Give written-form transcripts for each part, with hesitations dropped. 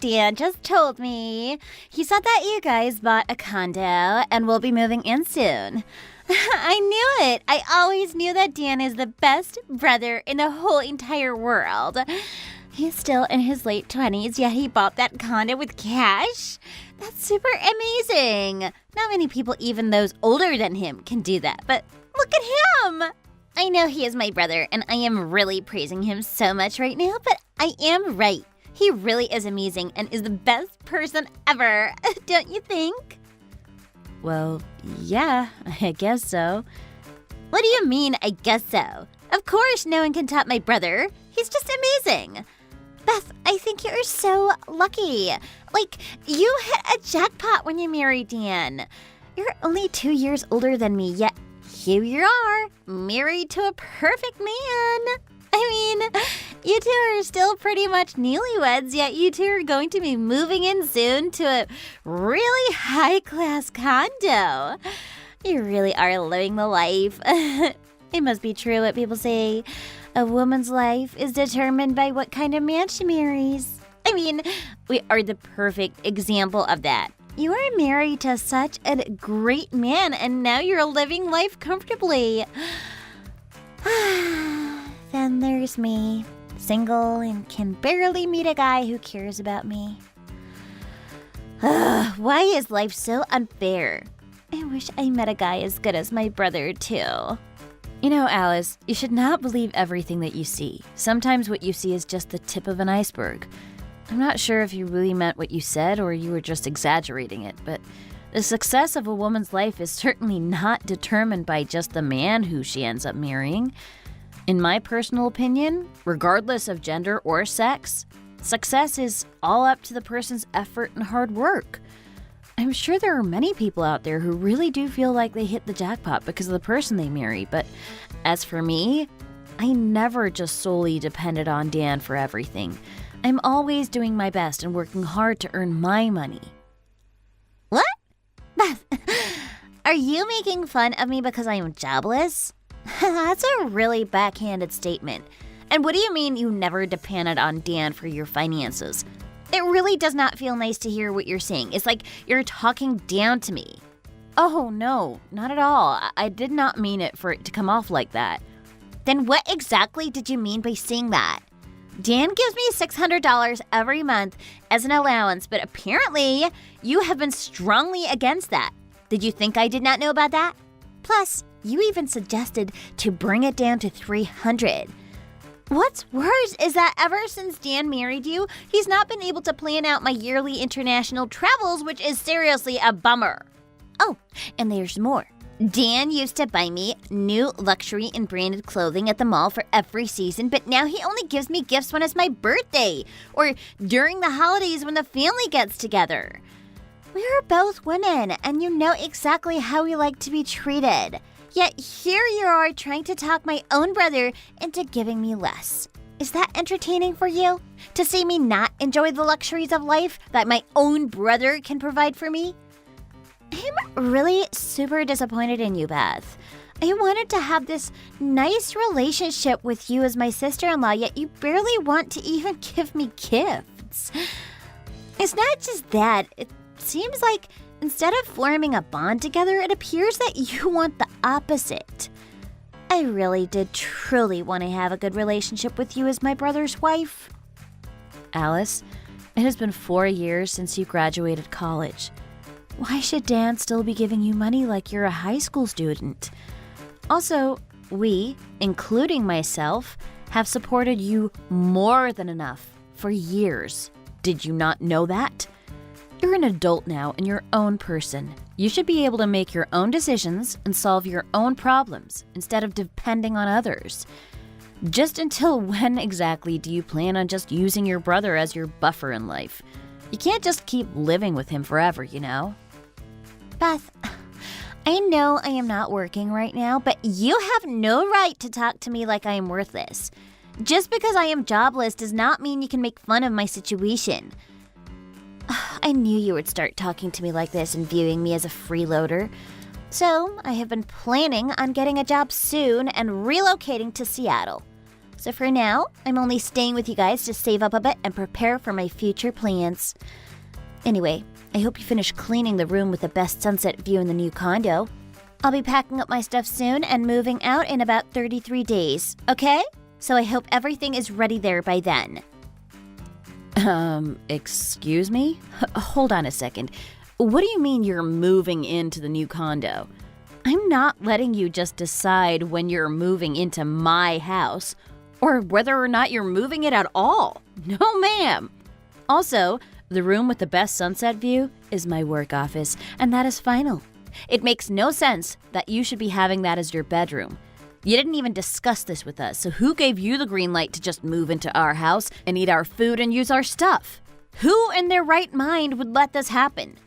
Dan just told me. He said that you guys bought a condo and will be moving in soon. I knew it. I always knew that Dan is the best brother in the whole entire world. He's still in his late 20s, yet he bought that condo with cash. That's super amazing. Not many people, even those older than him, can do that, but look at him. I know he is my brother, and I am really praising him so much right now, but I am right. He really is amazing and is the best person ever, don't you think? Well, yeah, I guess so. What do you mean, I guess so? Of course no one can top my brother. He's just amazing. Beth, I think you're so lucky. Like, you hit a jackpot when you married Dan. You're only 2 years older than me, yet here you are, married to a perfect man. I mean, you two are still pretty much newlyweds, yet you two are going to be moving in soon to a really high-class condo. You really are living the life. It must be true what people say. A woman's life is determined by what kind of man she marries. I mean, we are the perfect example of that. You are married to such a great man, and now you're living life comfortably. Then there's me, single and can barely meet a guy who cares about me. Why is life so unfair? I wish I met a guy as good as my brother, too. You know, Alice, you should not believe everything that you see. Sometimes what you see is just the tip of an iceberg. I'm not sure if you really meant what you said or you were just exaggerating it, but the success of a woman's life is certainly not determined by just the man who she ends up marrying. In my personal opinion, regardless of gender or sex, success is all up to the person's effort and hard work. I'm sure there are many people out there who really do feel like they hit the jackpot because of the person they marry, but as for me, I never just solely depended on Dan for everything. I'm always doing my best and working hard to earn my money. What? Beth, are you making fun of me because I am jobless? That's a really backhanded statement. And what do you mean you never depended on Dan for your finances? It really does not feel nice to hear what you're saying. It's like you're talking down to me. Oh, no, not at all. I did not mean it for it to come off like that. Then what exactly did you mean by saying that? Dan gives me $600 every month as an allowance, but apparently you have been strongly against that. Did you think I did not know about that? Plus, you even suggested to bring it down to $300. What's worse is that ever since Dan married you, he's not been able to plan out my yearly international travels, which is seriously a bummer. Oh, and there's more. Dan used to buy me new luxury and branded clothing at the mall for every season, but now he only gives me gifts when it's my birthday or during the holidays when the family gets together. We're both women, and you know exactly how we like to be treated. Yet here you are trying to talk my own brother into giving me less. Is that entertaining for you? To see me not enjoy the luxuries of life that my own brother can provide for me? I'm really super disappointed in you, Beth. I wanted to have this nice relationship with you as my sister-in-law, yet you barely want to even give me gifts. It's not just that. It seems like instead of forming a bond together, it appears that you want the opposite. I really did truly want to have a good relationship with you as my brother's wife. Alice, it has been 4 years since you graduated college. Why should Dan still be giving you money like you're a high school student? Also, we, including myself, have supported you more than enough for years. Did you not know that? You're an adult now and your own person. You should be able to make your own decisions and solve your own problems instead of depending on others. Just until when exactly do you plan on just using your brother as your buffer in life? You can't just keep living with him forever, you know? Beth, I know I am not working right now, but you have no right to talk to me like I am worthless. Just because I am jobless does not mean you can make fun of my situation. I knew you would start talking to me like this and viewing me as a freeloader. So I have been planning on getting a job soon and relocating to Seattle. So for now, I'm only staying with you guys to save up a bit and prepare for my future plans. Anyway, I hope you finish cleaning the room with the best sunset view in the new condo. I'll be packing up my stuff soon and moving out in about 33 days, okay? So I hope everything is ready there by then. Excuse me? Hold on a second. What do you mean you're moving into the new condo? I'm not letting you just decide when you're moving into my house or whether or not you're moving it at all. No, ma'am. Also, the room with the best sunset view is my work office, and that is final. It makes no sense that you should be having that as your bedroom. You didn't even discuss this with us, so who gave you the green light to just move into our house and eat our food and use our stuff? Who in their right mind would let this happen?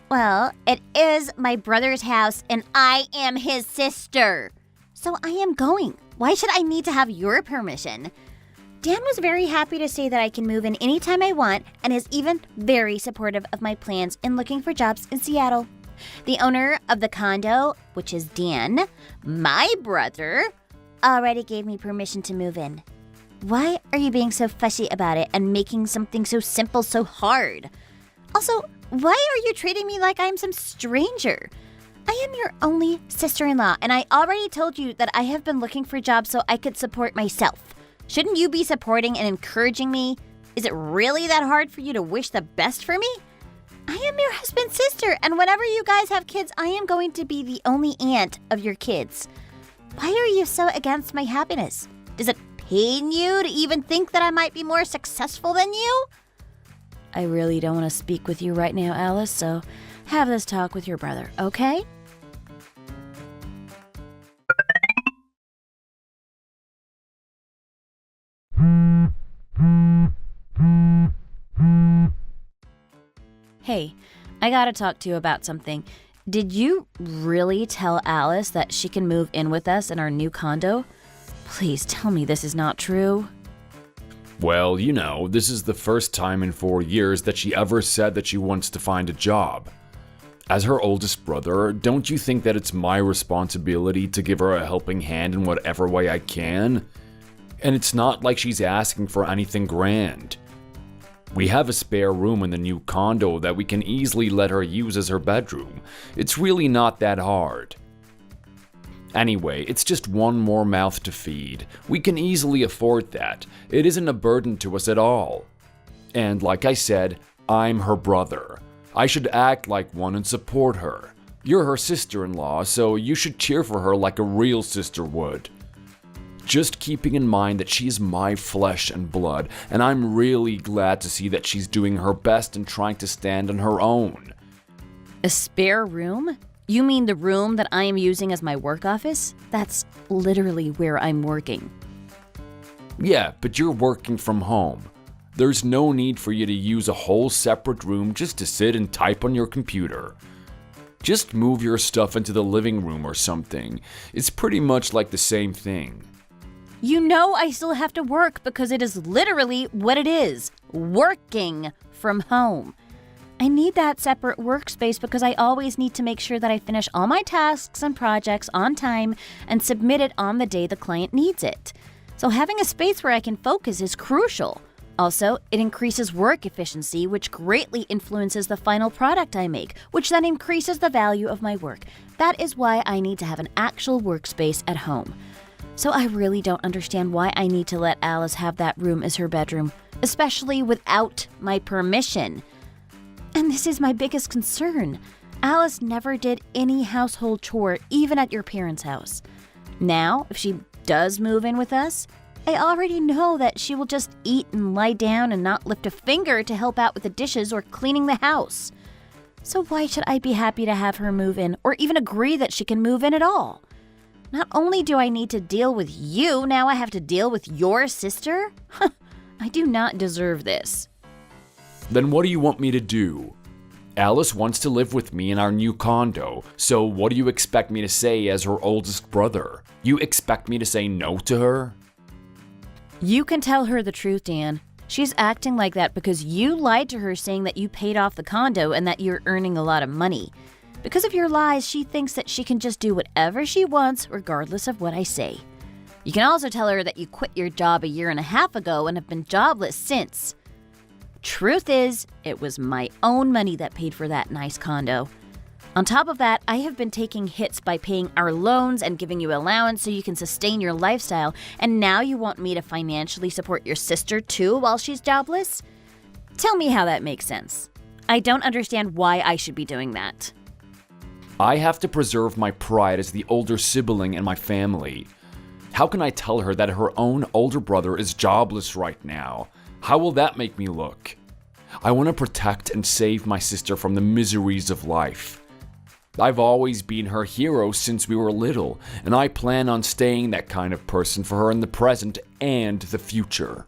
Well, it is my brother's house and I am his sister. So I am going. Why should I need to have your permission? Dan was very happy to say that I can move in anytime I want and is even very supportive of my plans in looking for jobs in Seattle. The owner of the condo, which is Dan, my brother, already gave me permission to move in. Why are you being so fussy about it and making something so simple so hard? Also, why are you treating me like I'm some stranger? I am your only sister-in-law, and I already told you that I have been looking for jobs so I could support myself. Shouldn't you be supporting and encouraging me? Is it really that hard for you to wish the best for me? I am your husband's sister, and whenever you guys have kids, I am going to be the only aunt of your kids. Why are you so against my happiness? Does it pain you to even think that I might be more successful than you? I really don't want to speak with you right now, Alice, so have this talk with your brother, okay? Hey, I gotta talk to you about something. Did you really tell Alice that she can move in with us in our new condo? Please tell me this is not true. Well, this is the first time in 4 years that she ever said that she wants to find a job. As her oldest brother, don't you think that it's my responsibility to give her a helping hand in whatever way I can? And it's not like she's asking for anything grand. We have a spare room in the new condo that we can easily let her use as her bedroom. It's really not that hard. Anyway, it's just one more mouth to feed. We can easily afford that. It isn't a burden to us at all. And like I said, I'm her brother. I should act like one and support her. You're her sister-in-law, so you should cheer for her like a real sister would. Just keeping in mind that she's my flesh and blood, and I'm really glad to see that she's doing her best and trying to stand on her own. A spare room? You mean the room that I am using as my work office? That's literally where I'm working. Yeah, but you're working from home. There's no need for you to use a whole separate room just to sit and type on your computer. Just move your stuff into the living room or something. It's pretty much like the same thing. You know I still have to work because it is literally what it is, working from home. I need that separate workspace because I always need to make sure that I finish all my tasks and projects on time and submit it on the day the client needs it. So having a space where I can focus is crucial. Also, it increases work efficiency, which greatly influences the final product I make, which then increases the value of my work. That is why I need to have an actual workspace at home. So I really don't understand why I need to let Alice have that room as her bedroom, especially without my permission. And this is my biggest concern. Alice never did any household chore, even at your parents' house. Now, if she does move in with us, I already know that she will just eat and lie down and not lift a finger to help out with the dishes or cleaning the house. So why should I be happy to have her move in or even agree that she can move in at all? Not only do I need to deal with you, now I have to deal with your sister? I do not deserve this. Then what do you want me to do? Alice wants to live with me in our new condo, so what do you expect me to say as her oldest brother? You expect me to say no to her? You can tell her the truth, Dan. She's acting like that because you lied to her saying that you paid off the condo and that you're earning a lot of money. Because of your lies, she thinks that she can just do whatever she wants regardless of what I say. You can also tell her that you quit your job a year and a half ago and have been jobless since. Truth is, it was my own money that paid for that nice condo. On top of that, I have been taking hits by paying our loans and giving you allowance so you can sustain your lifestyle, and now you want me to financially support your sister too while she's jobless? Tell me how that makes sense. I don't understand why I should be doing that. I have to preserve my pride as the older sibling in my family. How can I tell her that her own older brother is jobless right now? How will that make me look? I want to protect and save my sister from the miseries of life. I've always been her hero since we were little, and I plan on staying that kind of person for her in the present and the future.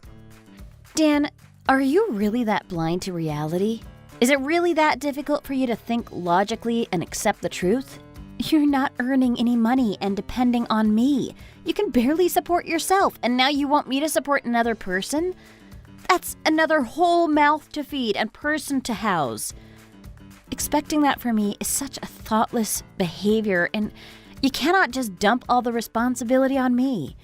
Dan, are you really that blind to reality? Is it really that difficult for you to think logically and accept the truth? You're not earning any money and depending on me. You can barely support yourself, and now you want me to support another person? That's another whole mouth to feed and person to house. Expecting that from me is such a thoughtless behavior, and you cannot just dump all the responsibility on me.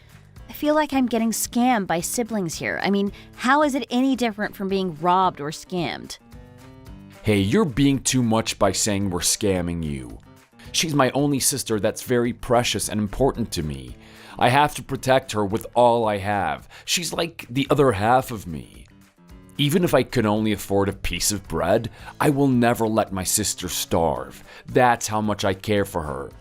I feel like I'm getting scammed by siblings here. I mean, how is it any different from being robbed or scammed? Hey, you're being too much by saying we're scamming you. She's my only sister that's very precious and important to me. I have to protect her with all I have. She's like the other half of me. Even if I could only afford a piece of bread, I will never let my sister starve. That's how much I care for her.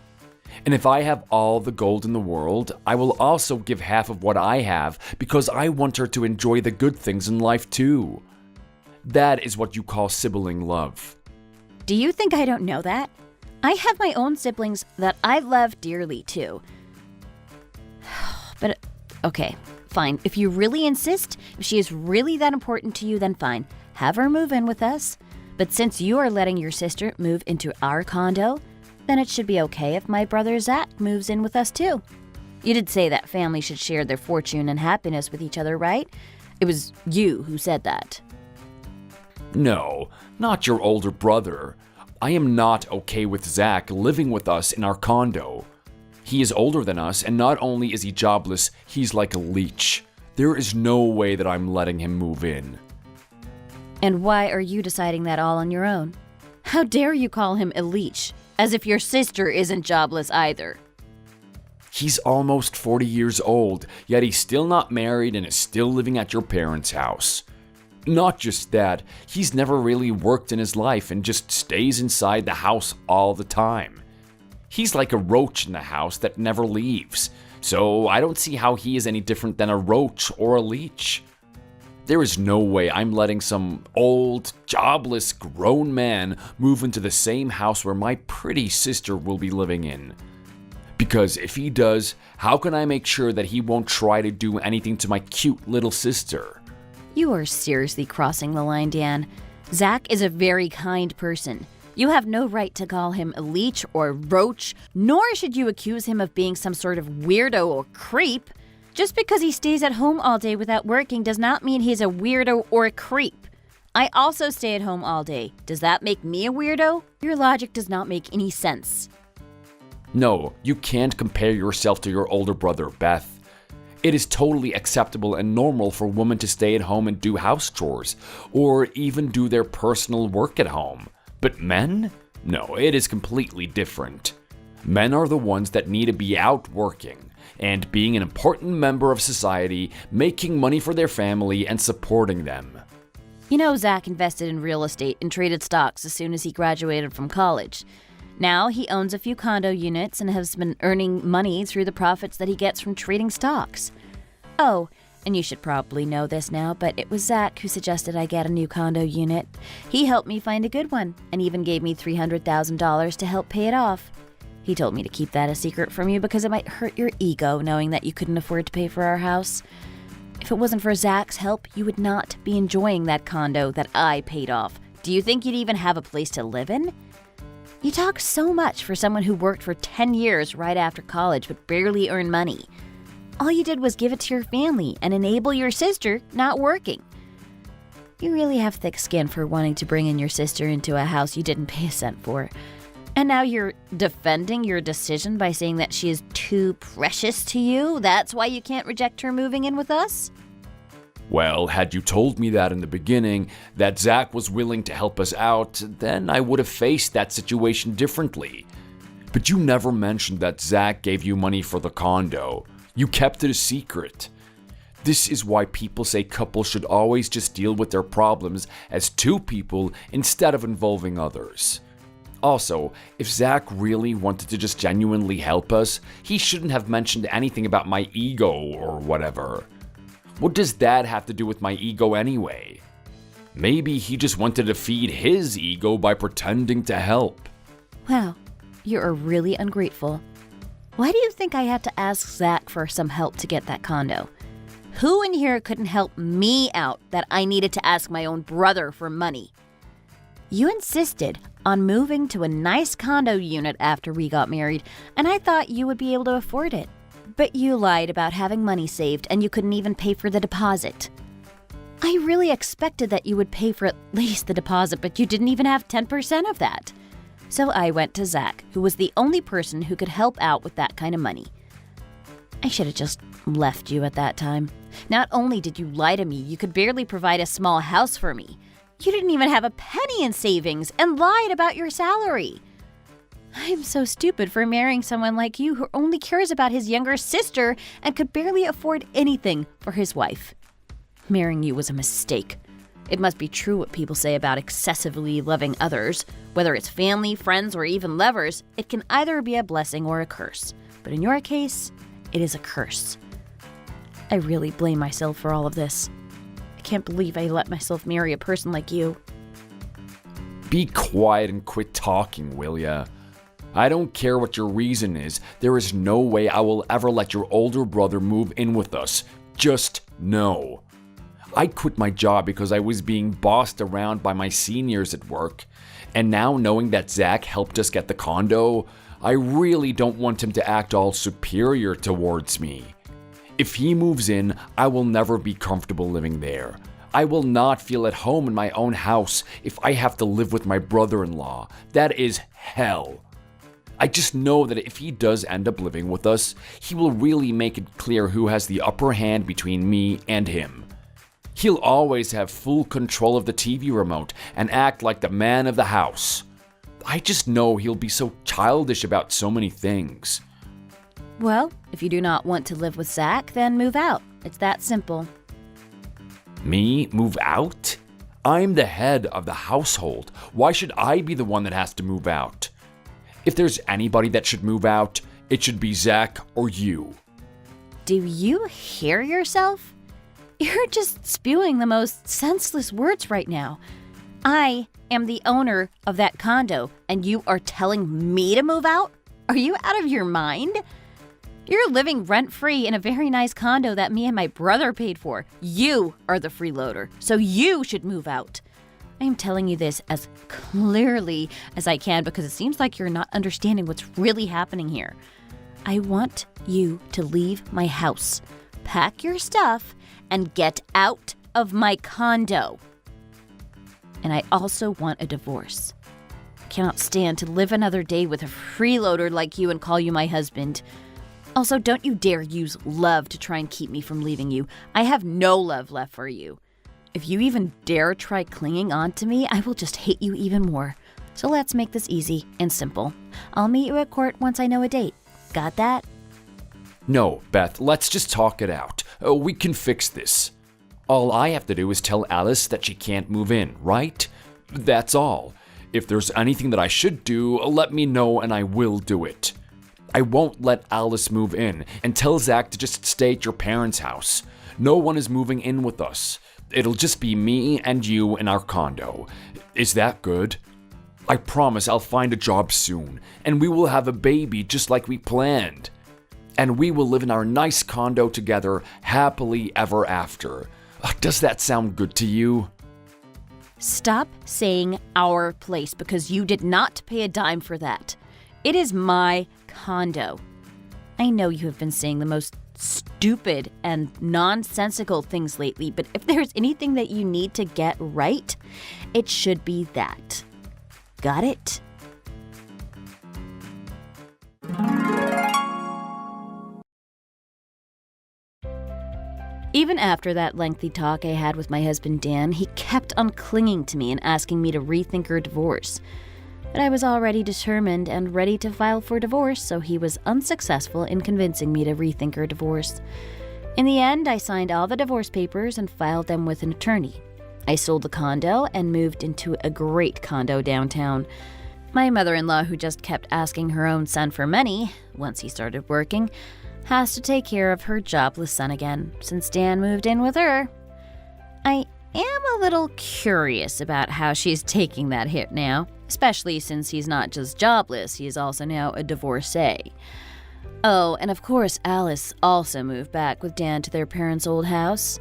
And if I have all the gold in the world, I will also give half of what I have because I want her to enjoy the good things in life too. That is what you call sibling love. Do you think I don't know that? I have my own siblings that I love dearly too. But, okay, fine. If you really insist, if she is really that important to you, then fine. Have her move in with us. But since you are letting your sister move into our condo, then it should be okay if my brother Zach moves in with us too. You did say that families should share their fortune and happiness with each other, right? It was you who said that. No, not your older brother. I am not okay with Zach living with us in our condo. He is older than us, and not only is he jobless, he's like a leech. There is no way that I'm letting him move in. And why are you deciding that all on your own? How dare you call him a leech, as if your sister isn't jobless either. He's almost 40 years old, yet he's still not married and is still living at your parents' house. Not just that, he's never really worked in his life and just stays inside the house all the time. He's like a roach in the house that never leaves, so I don't see how he is any different than a roach or a leech. There is no way I'm letting some old, jobless, grown man move into the same house where my pretty sister will be living in. Because if he does, how can I make sure that he won't try to do anything to my cute little sister? You are seriously crossing the line, Dan. Zach is a very kind person. You have no right to call him a leech or roach, nor should you accuse him of being some sort of weirdo or creep. Just because he stays at home all day without working does not mean he's a weirdo or a creep. I also stay at home all day. Does that make me a weirdo? Your logic does not make any sense. No, you can't compare yourself to your older brother, Beth. It is totally acceptable and normal for women to stay at home and do house chores, or even do their personal work at home. But men? No, it is completely different. Men are the ones that need to be out working and being an important member of society, making money for their family and supporting them. You know, Zach invested in real estate and traded stocks as soon as he graduated from college. Now he owns a few condo units and has been earning money through the profits that he gets from trading stocks. Oh, and you should probably know this now, but it was Zach who suggested I get a new condo unit. He helped me find a good one and even gave me $300,000 to help pay it off. He told me to keep that a secret from you because it might hurt your ego knowing that you couldn't afford to pay for our house. If it wasn't for Zach's help, you would not be enjoying that condo that I paid off. Do you think you'd even have a place to live in? You talk so much for someone who worked for 10 years right after college but barely earned money. All you did was give it to your family and enable your sister not working. You really have thick skin for wanting to bring in your sister into a house you didn't pay a cent for. And now you're defending your decision by saying that she is too precious to you? That's why you can't reject her moving in with us? Well, had you told me that in the beginning, that Zach was willing to help us out, then I would have faced that situation differently. But you never mentioned that Zach gave you money for the condo. You kept it a secret. This is why people say couples should always just deal with their problems as two people instead of involving others. Also, if Zach really wanted to just genuinely help us, he shouldn't have mentioned anything about my ego or whatever. What does that have to do with my ego anyway? Maybe he just wanted to feed his ego by pretending to help. Wow, you are really ungrateful. Why do you think I had to ask Zach for some help to get that condo? Who in here couldn't help me out that I needed to ask my own brother for money? You insisted on moving to a nice condo unit after we got married, and I thought you would be able to afford it. But you lied about having money saved and you couldn't even pay for the deposit. I really expected that you would pay for at least the deposit, but you didn't even have 10% of that. So I went to Zach, who was the only person who could help out with that kind of money. I should have just left you at that time. Not only did you lie to me, you could barely provide a small house for me. You didn't even have a penny in savings and lied about your salary. I'm so stupid for marrying someone like you who only cares about his younger sister and could barely afford anything for his wife. Marrying you was a mistake. It must be true what people say about excessively loving others. Whether it's family, friends, or even lovers, it can either be a blessing or a curse. But in your case, it is a curse. I really blame myself for all of this. I can't believe I let myself marry a person like you. Be quiet and quit talking, will ya? I don't care what your reason is. There is no way I will ever let your older brother move in with us. Just no. I quit my job because I was being bossed around by my seniors at work. And now knowing that Zach helped us get the condo, I really don't want him to act all superior towards me. If he moves in, I will never be comfortable living there. I will not feel at home in my own house if I have to live with my brother-in-law. That is hell. I just know that if he does end up living with us, he will really make it clear who has the upper hand between me and him. He'll always have full control of the TV remote and act like the man of the house. I just know he'll be so childish about so many things. Well, if you do not want to live with Zach, then move out. It's that simple. Me move out? I'm the head of the household. Why should I be the one that has to move out? If there's anybody that should move out, it should be Zach or you. Do you hear yourself? You're just spewing the most senseless words right now. I am the owner of that condo, and you are telling me to move out? Are you out of your mind? You're living rent-free in a very nice condo that me and my brother paid for. You are the freeloader, so you should move out. I am telling you this as clearly as I can because it seems like you're not understanding what's really happening here. I want you to leave my house, pack your stuff, and get out of my condo. And I also want a divorce. I cannot stand to live another day with a freeloader like you and call you my husband. Also, don't you dare use love to try and keep me from leaving you. I have no love left for you. If you even dare try clinging on to me, I will just hate you even more. So let's make this easy and simple. I'll meet you at court once I know a date. Got that? No, Beth, let's just talk it out. We can fix this. All I have to do is tell Alice that she can't move in, right? That's all. If there's anything that I should do, let me know and I will do it. I won't let Alice move in and tell Zach to just stay at your parents' house. No one is moving in with us. It'll just be me and you in our condo. Is that good? I promise I'll find a job soon, and we will have a baby just like we planned. And we will live in our nice condo together, happily ever after. Does that sound good to you? Stop saying our place because you did not pay a dime for that. It is my condo. I know you have been saying the most stupid and nonsensical things lately, but if there's anything that you need to get right, it should be that. Got it? Even after that lengthy talk I had with my husband Dan, he kept on clinging to me and asking me to rethink our divorce. But I was already determined and ready to file for divorce, so he was unsuccessful in convincing me to rethink our divorce. In the end, I signed all the divorce papers and filed them with an attorney. I sold the condo and moved into a great condo downtown. My mother-in-law, who just kept asking her own son for money once he started working, has to take care of her jobless son again, since Dan moved in with her. I am a little curious about how she's taking that hit now, especially since he's not just jobless, he is also now a divorcee. Oh, and of course Alice also moved back with Dan to their parents' old house.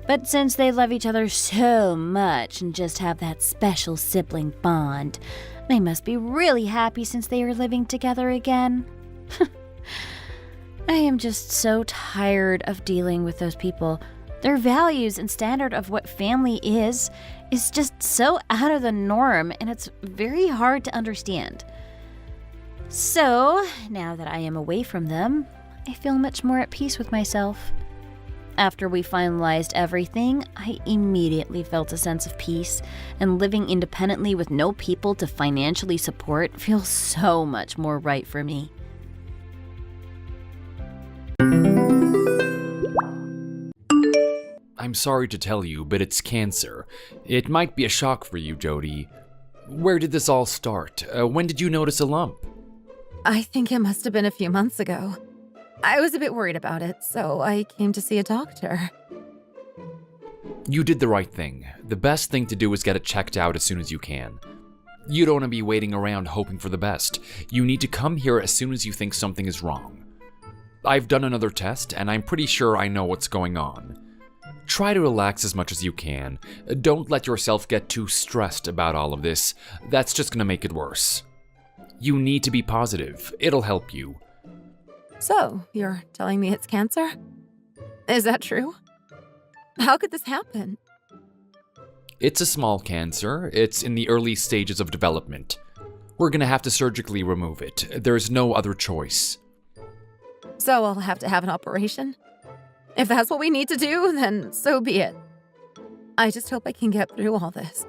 But since they love each other so much and just have that special sibling bond, they must be really happy since they are living together again. I am just so tired of dealing with those people. Their values and standard of what family is just so out of the norm, and it's very hard to understand. So, now that I am away from them, I feel much more at peace with myself. After we finalized everything, I immediately felt a sense of peace, and living independently with no people to financially support feels so much more right for me. I'm sorry to tell you, but it's cancer. It might be a shock for you, Jody. Where did this all start? When did you notice a lump? I think it must have been a few months ago. I was a bit worried about it, so I came to see a doctor. You did the right thing. The best thing to do is get it checked out as soon as you can. You don't want to be waiting around hoping for the best. You need to come here as soon as you think something is wrong. I've done another test, and I'm pretty sure I know what's going on. Try to relax as much as you can. Don't let yourself get too stressed about all of this. That's just going to make it worse. You need to be positive. It'll help you. So, you're telling me it's cancer? Is that true? How could this happen? It's a small cancer. It's in the early stages of development. We're going to have to surgically remove it. There's no other choice. So I'll have to have an operation? If that's what we need to do, then so be it. I just hope I can get through all this.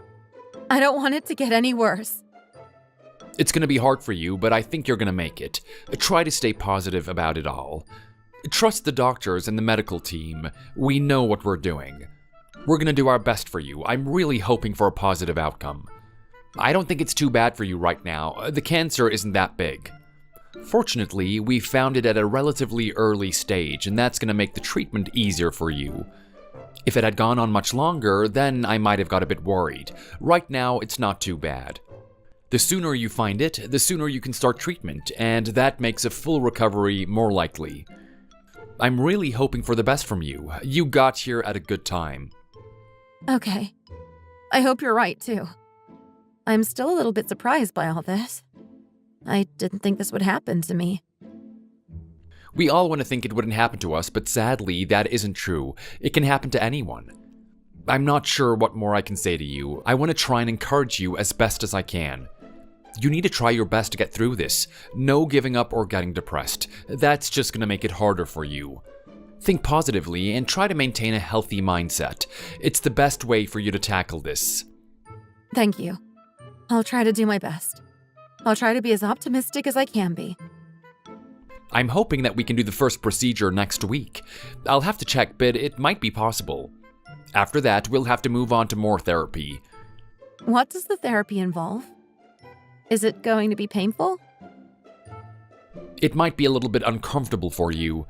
I don't want it to get any worse. It's going to be hard for you, but I think you're going to make it. Try to stay positive about it all. Trust the doctors and the medical team. We know what we're doing. We're going to do our best for you. I'm really hoping for a positive outcome. I don't think it's too bad for you right now. The cancer isn't that big. Fortunately, we found it at a relatively early stage, and that's going to make the treatment easier for you. If it had gone on much longer, then I might have got a bit worried. Right now, it's not too bad. The sooner you find it, the sooner you can start treatment, and that makes a full recovery more likely. I'm really hoping for the best from you. You got here at a good time. Okay. I hope you're right, too. I'm still a little bit surprised by all this. I didn't think this would happen to me. We all want to think it wouldn't happen to us, but sadly, that isn't true. It can happen to anyone. I'm not sure what more I can say to you. I want to try and encourage you as best as I can. You need to try your best to get through this. No giving up or getting depressed. That's just going to make it harder for you. Think positively and try to maintain a healthy mindset. It's the best way for you to tackle this. Thank you. I'll try to do my best. I'll try to be as optimistic as I can be. I'm hoping that we can do the first procedure next week. I'll have to check, but it might be possible. After that, we'll have to move on to more therapy. What does the therapy involve? Is it going to be painful? It might be a little bit uncomfortable for you.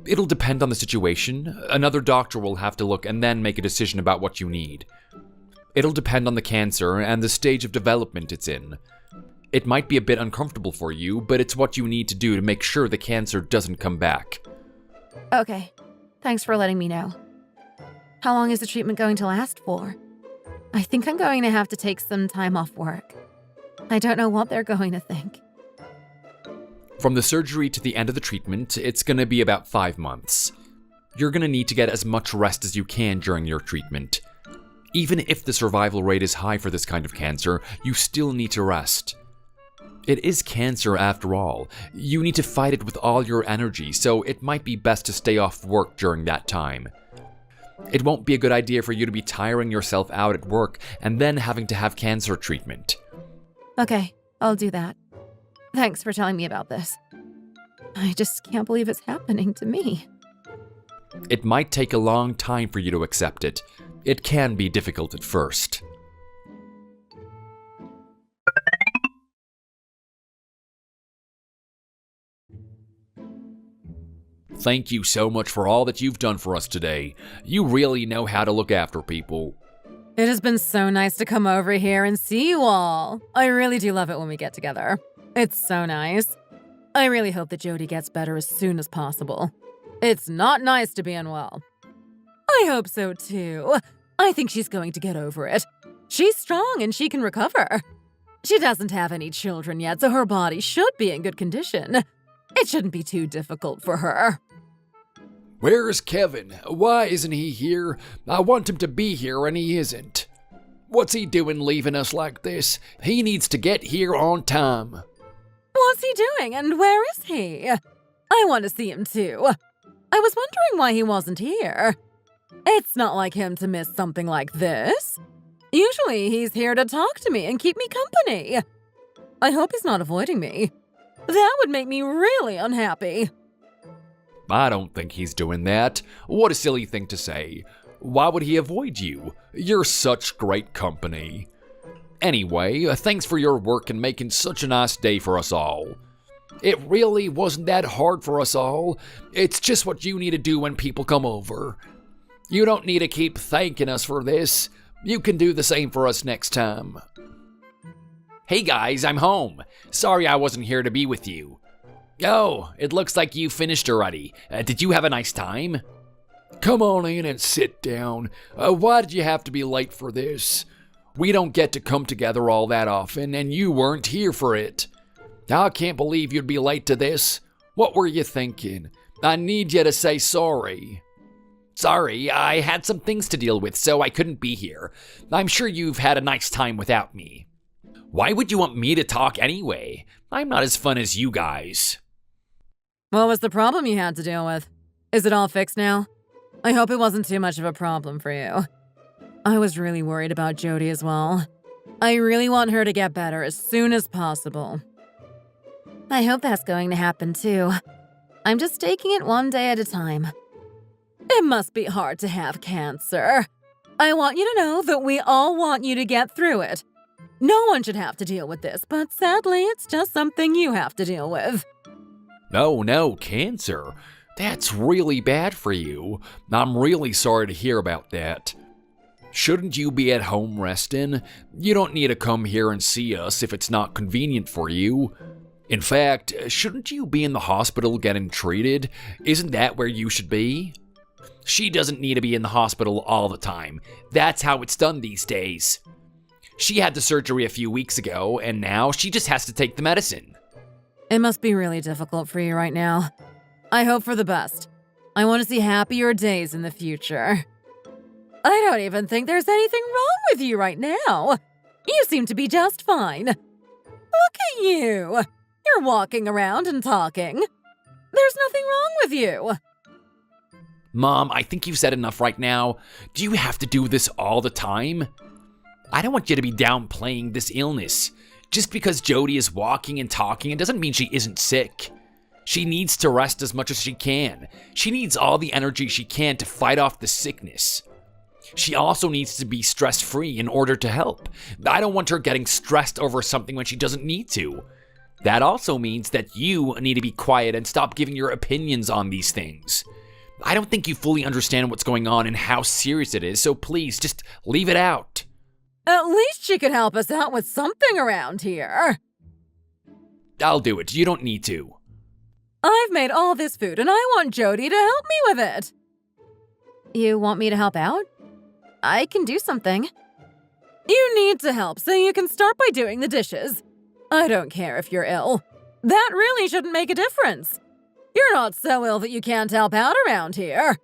It'll depend on the situation. Another doctor will have to look and then make a decision about what you need. It'll depend on the cancer and the stage of development it's in. It might be a bit uncomfortable for you, but it's what you need to do to make sure the cancer doesn't come back. Okay. Thanks for letting me know. How long is the treatment going to last for? I think I'm going to have to take some time off work. I don't know what they're going to think. From the surgery to the end of the treatment, it's going to be about 5 months. You're going to need to get as much rest as you can during your treatment. Even if the survival rate is high for this kind of cancer, you still need to rest. It is cancer after all. You need to fight it with all your energy, so it might be best to stay off work during that time. It won't be a good idea for you to be tiring yourself out at work and then having to have cancer treatment. Okay, I'll do that. Thanks for telling me about this. I just can't believe it's happening to me. It might take a long time for you to accept it. It can be difficult at first. Thank you so much for all that you've done for us today. You really know how to look after people. It has been so nice to come over here and see you all. I really do love it when we get together. It's so nice. I really hope that Jody gets better as soon as possible. It's not nice to be unwell. I hope so too. I think she's going to get over it. She's strong and she can recover. She doesn't have any children yet, so her body should be in good condition. It shouldn't be too difficult for her. Where's Kevin? Why isn't he here? I want him to be here and he isn't. What's he doing leaving us like this? He needs to get here on time. What's he doing and where is he? I want to see him too. I was wondering why he wasn't here. It's not like him to miss something like this. Usually he's here to talk to me and keep me company. I hope he's not avoiding me. That would make me really unhappy. I don't think he's doing that. What a silly thing to say. Why would he avoid you? You're such great company. Anyway, thanks for your work and making such a nice day for us all. It really wasn't that hard for us all. It's just what you need to do when people come over. You don't need to keep thanking us for this. You can do the same for us next time. Hey guys, I'm home. Sorry I wasn't here to be with you. Oh, it looks like you finished already. Did you have a nice time? Come on in and sit down. Why did you have to be late for this? We don't get to come together all that often, and you weren't here for it. I can't believe you'd be late to this. What were you thinking? I need you to say sorry. Sorry, I had some things to deal with, so I couldn't be here. I'm sure you've had a nice time without me. Why would you want me to talk anyway? I'm not as fun as you guys. What was the problem you had to deal with? Is it all fixed now? I hope it wasn't too much of a problem for you. I was really worried about Jody as well. I really want her to get better as soon as possible. I hope that's going to happen too. I'm just taking it one day at a time. It must be hard to have cancer. I want you to know that we all want you to get through it. No one should have to deal with this, but sadly, it's just something you have to deal with. No, cancer. That's really bad for you. I'm really sorry to hear about that. Shouldn't you be at home resting? You don't need to come here and see us if it's not convenient for you. In fact, shouldn't you be in the hospital getting treated? Isn't that where you should be? She doesn't need to be in the hospital all the time. That's how it's done these days. She had the surgery a few weeks ago, and now she just has to take the medicine. It must be really difficult for you right now. I hope for the best. I want to see happier days in the future. I don't even think there's anything wrong with you right now. You seem to be just fine. Look at you. You're walking around and talking. There's nothing wrong with you. Mom, I think you've said enough right now. Do you have to do this all the time? I don't want you to be downplaying this illness. Just because Jody is walking and talking, it doesn't mean she isn't sick. She needs to rest as much as she can. She needs all the energy she can to fight off the sickness. She also needs to be stress-free in order to help. I don't want her getting stressed over something when she doesn't need to. That also means that you need to be quiet and stop giving your opinions on these things. I don't think you fully understand what's going on and how serious it is, so please, just leave it out. At least she could help us out with something around here. I'll do it. You don't need to. I've made all this food and I want Jody to help me with it. You want me to help out? I can do something. You need to help, so you can start by doing the dishes. I don't care if you're ill. That really shouldn't make a difference. You're not so ill that you can't help out around here.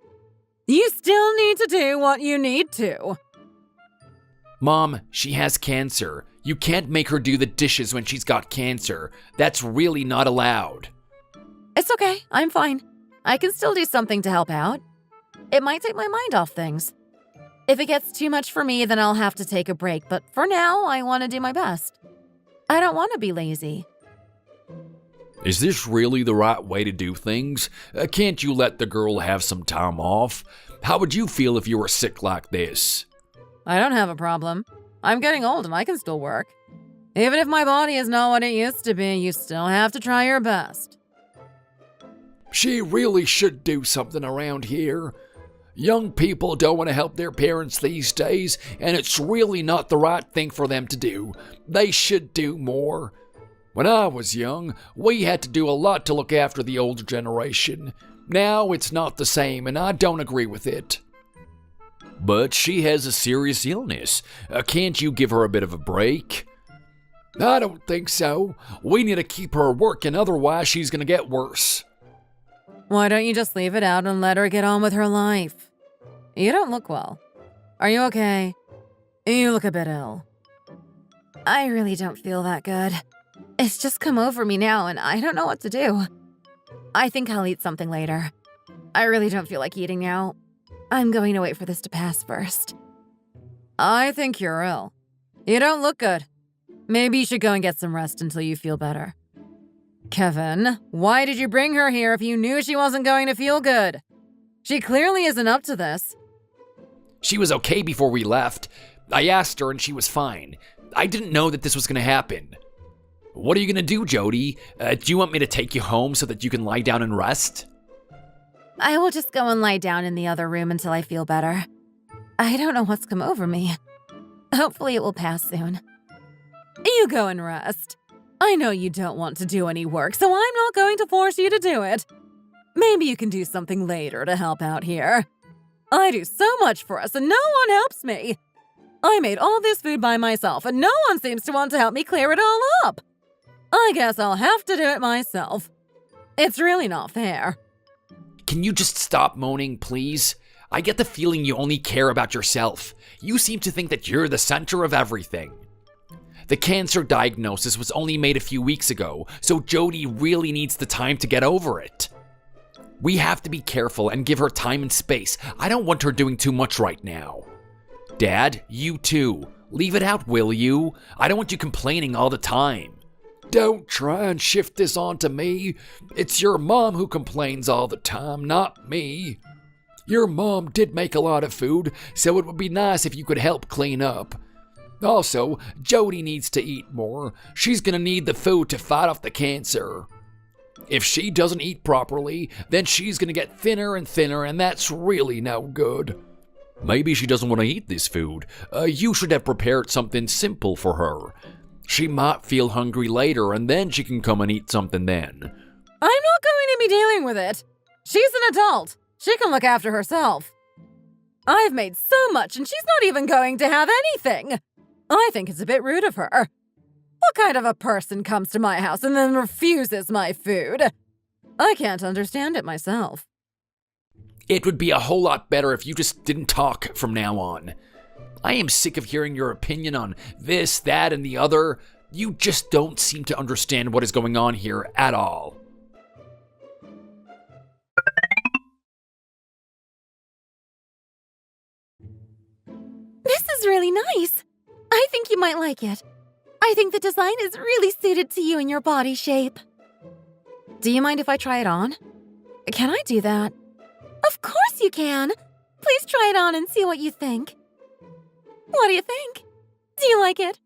You still need to do what you need to. Mom, she has cancer. You can't make her do the dishes when she's got cancer. That's really not allowed. It's okay. I'm fine. I can still do something to help out. It might take my mind off things. If it gets too much for me, then I'll have to take a break, but for now, I want to do my best. I don't want to be lazy. Is this really the right way to do things? Can't you let the girl have some time off? How would you feel if you were sick like this? I don't have a problem. I'm getting old and I can still work. Even if my body is not what it used to be, you still have to try your best. She really should do something around here. Young people don't want to help their parents these days, and it's really not the right thing for them to do. They should do more. When I was young, we had to do a lot to look after the older generation. Now it's not the same, and I don't agree with it. But she has a serious illness. Can't you give her a bit of a break? I don't think so. We need to keep her working, otherwise she's going to get worse. Why don't you just leave it out and let her get on with her life? You don't look well. Are you okay? You look a bit ill. I really don't feel that good. It's just come over me now and I don't know what to do. I think I'll eat something later. I really don't feel like eating now. I'm going to wait for this to pass first. I think you're ill. You don't look good. Maybe you should go and get some rest until you feel better. Kevin, why did you bring her here if you knew she wasn't going to feel good? She clearly isn't up to this. She was okay before we left. I asked her and she was fine. I didn't know that this was going to happen. What are you going to do, Jody? Do you want me to take you home so that you can lie down and rest? I will just go and lie down in the other room until I feel better. I don't know what's come over me. Hopefully it will pass soon. You go and rest. I know you don't want to do any work, so I'm not going to force you to do it. Maybe you can do something later to help out here. I do so much for us and no one helps me. I made all this food by myself and no one seems to want to help me clear it all up. I guess I'll have to do it myself. It's really not fair. Can you just stop moaning, please? I get the feeling you only care about yourself. You seem to think that you're the center of everything. The cancer diagnosis was only made a few weeks ago, so Jody really needs the time to get over it. We have to be careful and give her time and space. I don't want her doing too much right now. Dad, you too. Leave it out, will you? I don't want you complaining all the time. Don't try and shift this onto me. It's your mom who complains all the time, not me. Your mom did make a lot of food, so it would be nice if you could help clean up. Also, Jody needs to eat more. She's gonna need the food to fight off the cancer. If she doesn't eat properly, then she's gonna get thinner and thinner, and that's really no good. Maybe she doesn't want to eat this food. You should have prepared something simple for her. She might feel hungry later, and then she can come and eat something then. I'm not going to be dealing with it. She's an adult. She can look after herself. I've made so much, and she's not even going to have anything. I think it's a bit rude of her. What kind of a person comes to my house and then refuses my food? I can't understand it myself. It would be a whole lot better if you just didn't talk from now on. I am sick of hearing your opinion on this, that, and the other. You just don't seem to understand what is going on here at all. This is really nice. I think you might like it. I think the design is really suited to you and your body shape. Do you mind if I try it on? Can I do that? Of course you can. Please try it on and see what you think. What do you think? Do you like it?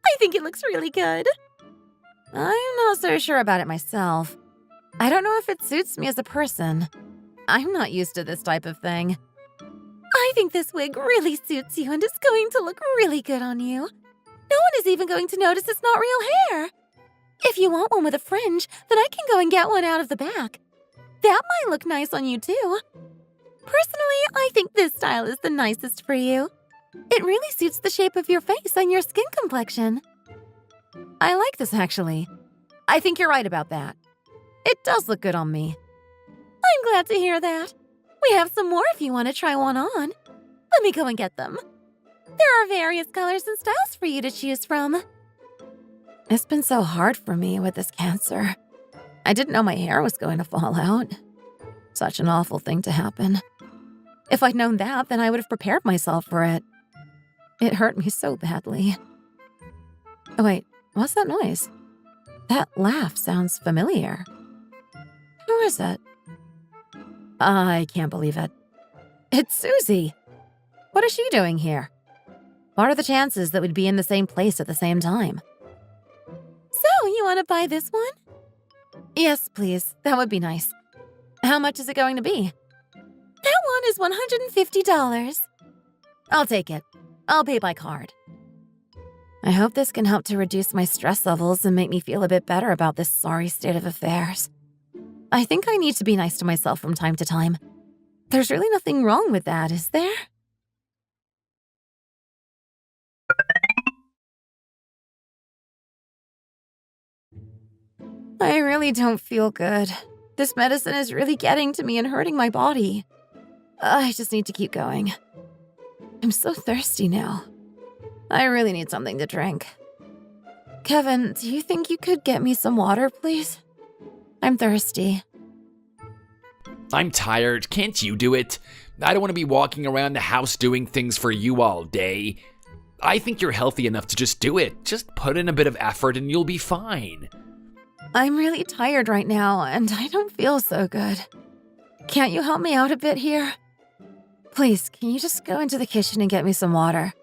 I think it looks really good. I'm not so sure about it myself. I don't know if it suits me as a person. I'm not used to this type of thing. I think this wig really suits you and it's going to look really good on you. No one is even going to notice it's not real hair. If you want one with a fringe, then I can go and get one out of the back. That might look nice on you too. Personally, I think this style is the nicest for you. It really suits the shape of your face and your skin complexion. I like this actually. I think you're right about that. It does look good on me. I'm glad to hear that. We have some more if you want to try one on. Let me go and get them. There are various colors and styles for you to choose from. It's been so hard for me with this cancer. I didn't know my hair was going to fall out. Such an awful thing to happen. If I'd known that, then I would have prepared myself for it. It hurt me so badly. Oh wait, what's that noise? That laugh sounds familiar. Who is it? I can't believe it. It's Susie. What is she doing here? What are the chances that we'd be in the same place at the same time? So, you want to buy this one? Yes, please. That would be nice. How much is it going to be? That one is $150. I'll take it. I'll pay by card. I hope this can help to reduce my stress levels and make me feel a bit better about this sorry state of affairs. I think I need to be nice to myself from time to time. There's really nothing wrong with that, is there? I really don't feel good. This medicine is really getting to me and hurting my body. I just need to keep going. I'm so thirsty now. I really need something to drink. Kevin, do you think you could get me some water, please? I'm thirsty. I'm tired. Can't you do it? I don't want to be walking around the house doing things for you all day. I think you're healthy enough to just do it. Just put in a bit of effort and you'll be fine. I'm really tired right now, and I don't feel so good. Can't you help me out a bit here? Please, can you just go into the kitchen and get me some water?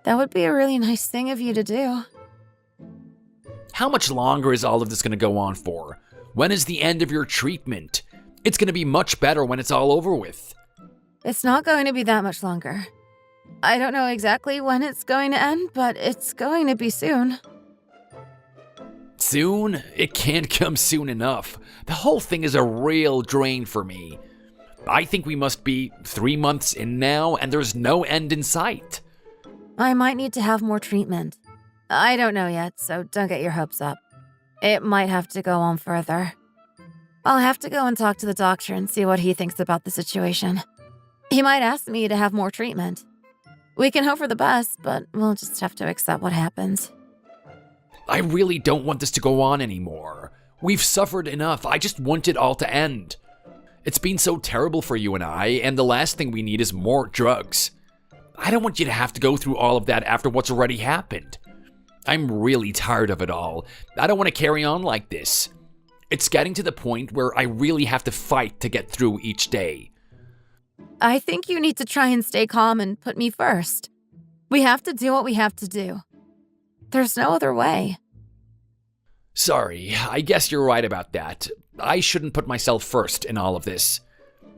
That would be a really nice thing of you to do. How much longer is all of this going to go on for? When is the end of your treatment? It's going to be much better when it's all over with. It's not going to be that much longer. I don't know exactly when it's going to end, but it's going to be soon. Soon? It can't come soon enough. The whole thing is a real drain for me. I think we must be 3 months in now, and there's no end in sight. I might need to have more treatment. I don't know yet, so don't get your hopes up. It might have to go on further. I'll have to go and talk to the doctor and see what he thinks about the situation. He might ask me to have more treatment. We can hope for the best, but we'll just have to accept what happens. I really don't want this to go on anymore. We've suffered enough. I just want it all to end. It's been so terrible for you and I, and the last thing we need is more drugs. I don't want you to have to go through all of that after what's already happened. I'm really tired of it all. I don't want to carry on like this. It's getting to the point where I really have to fight to get through each day. I think you need to try and stay calm and put me first. We have to do what we have to do. There's no other way. Sorry, I guess you're right about that. I shouldn't put myself first in all of this.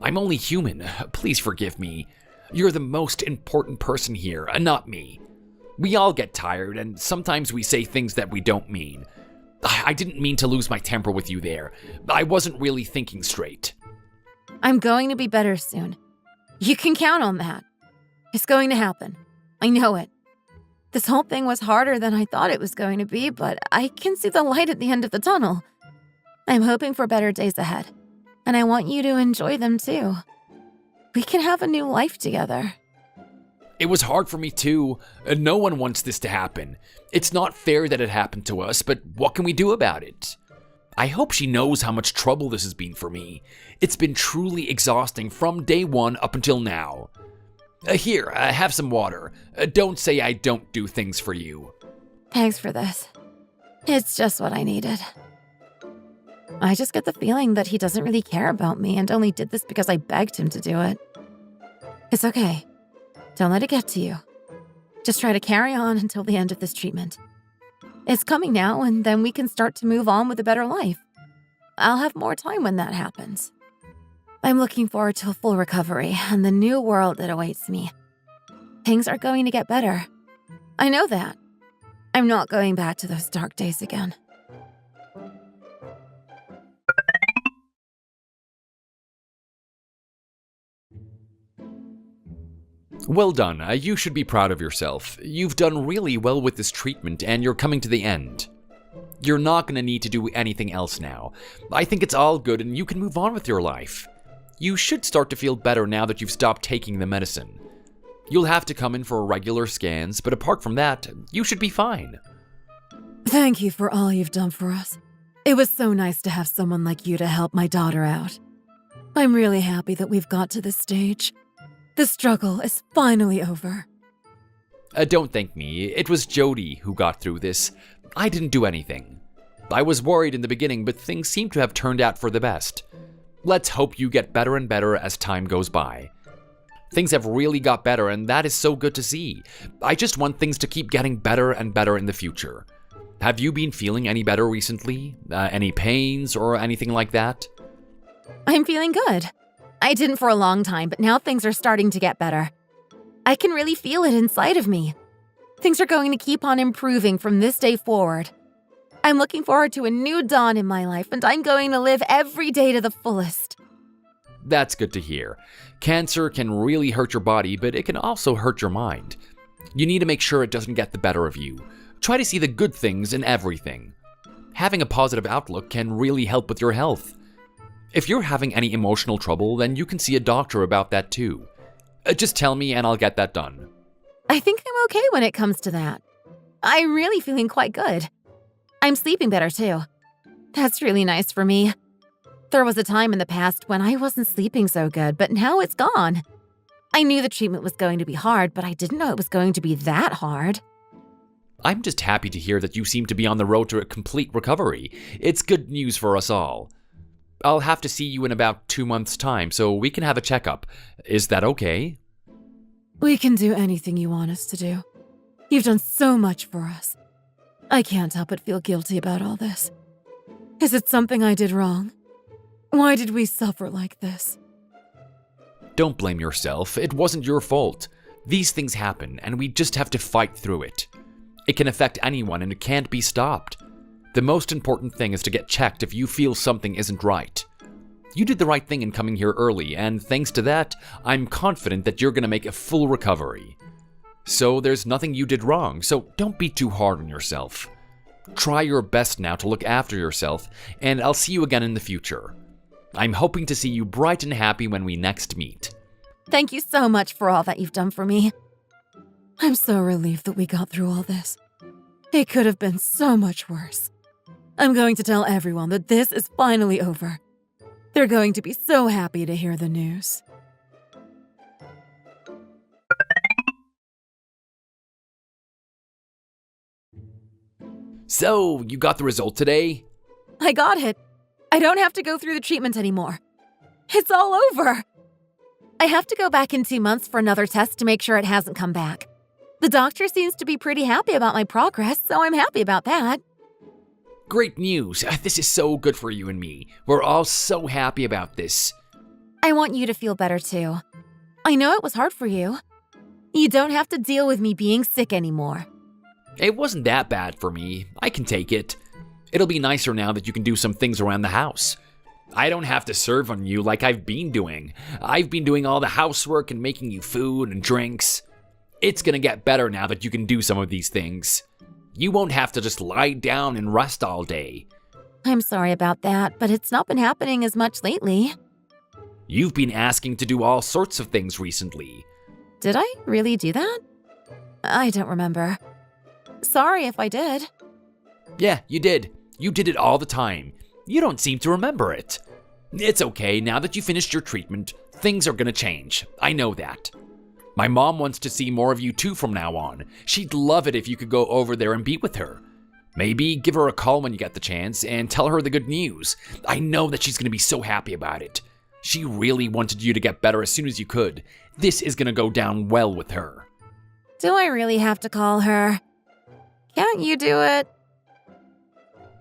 I'm only human. Please forgive me. You're the most important person here, not me. We all get tired, and sometimes we say things that we don't mean. I didn't mean to lose my temper with you there. I wasn't really thinking straight. I'm going to be better soon. You can count on that. It's going to happen. I know it. This whole thing was harder than I thought it was going to be, but I can see the light at the end of the tunnel. I'm hoping for better days ahead, and I want you to enjoy them too. We can have a new life together. It was hard for me too. No one wants this to happen. It's not fair that it happened to us, but what can we do about it? I hope she knows how much trouble this has been for me. It's been truly exhausting from day one up until now. Here, have some water. Don't say I don't do things for you. Thanks for this. It's just what I needed. I just get the feeling that he doesn't really care about me and only did this because I begged him to do it. It's okay. Don't let it get to you. Just try to carry on until the end of this treatment. It's coming now, and then we can start to move on with a better life. I'll have more time when that happens. I'm looking forward to a full recovery and the new world that awaits me. Things are going to get better. I know that. I'm not going back to those dark days again. Well done. You should be proud of yourself. You've done really well with this treatment, and you're coming to the end. You're not going to need to do anything else now. I think it's all good, and you can move on with your life. You should start to feel better now that you've stopped taking the medicine. You'll have to come in for regular scans, but apart from that, you should be fine. Thank you for all you've done for us. It was so nice to have someone like you to help my daughter out. I'm really happy that we've got to this stage. The struggle is finally over. Don't thank me. It was Jody who got through this. I didn't do anything. I was worried in the beginning, but things seem to have turned out for the best. Let's hope you get better and better as time goes by. Things have really got better, and that is so good to see. I just want things to keep getting better and better in the future. Have you been feeling any better recently? Any pains or anything like that? I'm feeling good. I didn't for a long time, but now things are starting to get better. I can really feel it inside of me. Things are going to keep on improving from this day forward. I'm looking forward to a new dawn in my life, and I'm going to live every day to the fullest. That's good to hear. Cancer can really hurt your body, but it can also hurt your mind. You need to make sure it doesn't get the better of you. Try to see the good things in everything. Having a positive outlook can really help with your health. If you're having any emotional trouble, then you can see a doctor about that too. Just tell me and I'll get that done. I think I'm okay when it comes to that. I'm really feeling quite good. I'm sleeping better too. That's really nice for me. There was a time in the past when I wasn't sleeping so good, but now it's gone. I knew the treatment was going to be hard, but I didn't know it was going to be that hard. I'm just happy to hear that you seem to be on the road to a complete recovery. It's good news for us all. I'll have to see you in about 2 months' time, so we can have a checkup. Is that okay? We can do anything you want us to do. You've done so much for us. I can't help but feel guilty about all this. Is it something I did wrong? Why did we suffer like this? Don't blame yourself. It wasn't your fault. These things happen, and we just have to fight through it. It can affect anyone, and it can't be stopped. The most important thing is to get checked if you feel something isn't right. You did the right thing in coming here early, and thanks to that, I'm confident that you're going to make a full recovery. So there's nothing you did wrong, so don't be too hard on yourself. Try your best now to look after yourself, and I'll see you again in the future. I'm hoping to see you bright and happy when we next meet. Thank you so much for all that you've done for me. I'm so relieved that we got through all this. It could have been so much worse. I'm going to tell everyone that this is finally over. They're going to be so happy to hear the news. So, you got the result today? I got it. I don't have to go through the treatment anymore. It's all over. I have to go back in 2 months for another test to make sure it hasn't come back. The doctor seems to be pretty happy about my progress, so I'm happy about that. Great news. This is so good for you and me. We're all so happy about this. I want you to feel better too. I know it was hard for you. You don't have to deal with me being sick anymore. It wasn't that bad for me. I can take it. It'll be nicer now that you can do some things around the house. I don't have to serve on you like I've been doing. I've been doing all the housework and making you food and drinks. It's gonna get better now that you can do some of these things. You won't have to just lie down and rest all day. I'm sorry about that, but it's not been happening as much lately. You've been asking to do all sorts of things recently. Did I really do that? I don't remember. Sorry if I did. Yeah, you did. You did it all the time. You don't seem to remember it. It's okay, now that you finished your treatment, things are gonna change. I know that. My mom wants to see more of you too from now on. She'd love it if you could go over there and be with her. Maybe give her a call when you get the chance and tell her the good news. I know that she's gonna be so happy about it. She really wanted you to get better as soon as you could. This is gonna go down well with her. Do I really have to call her? Can't you do it?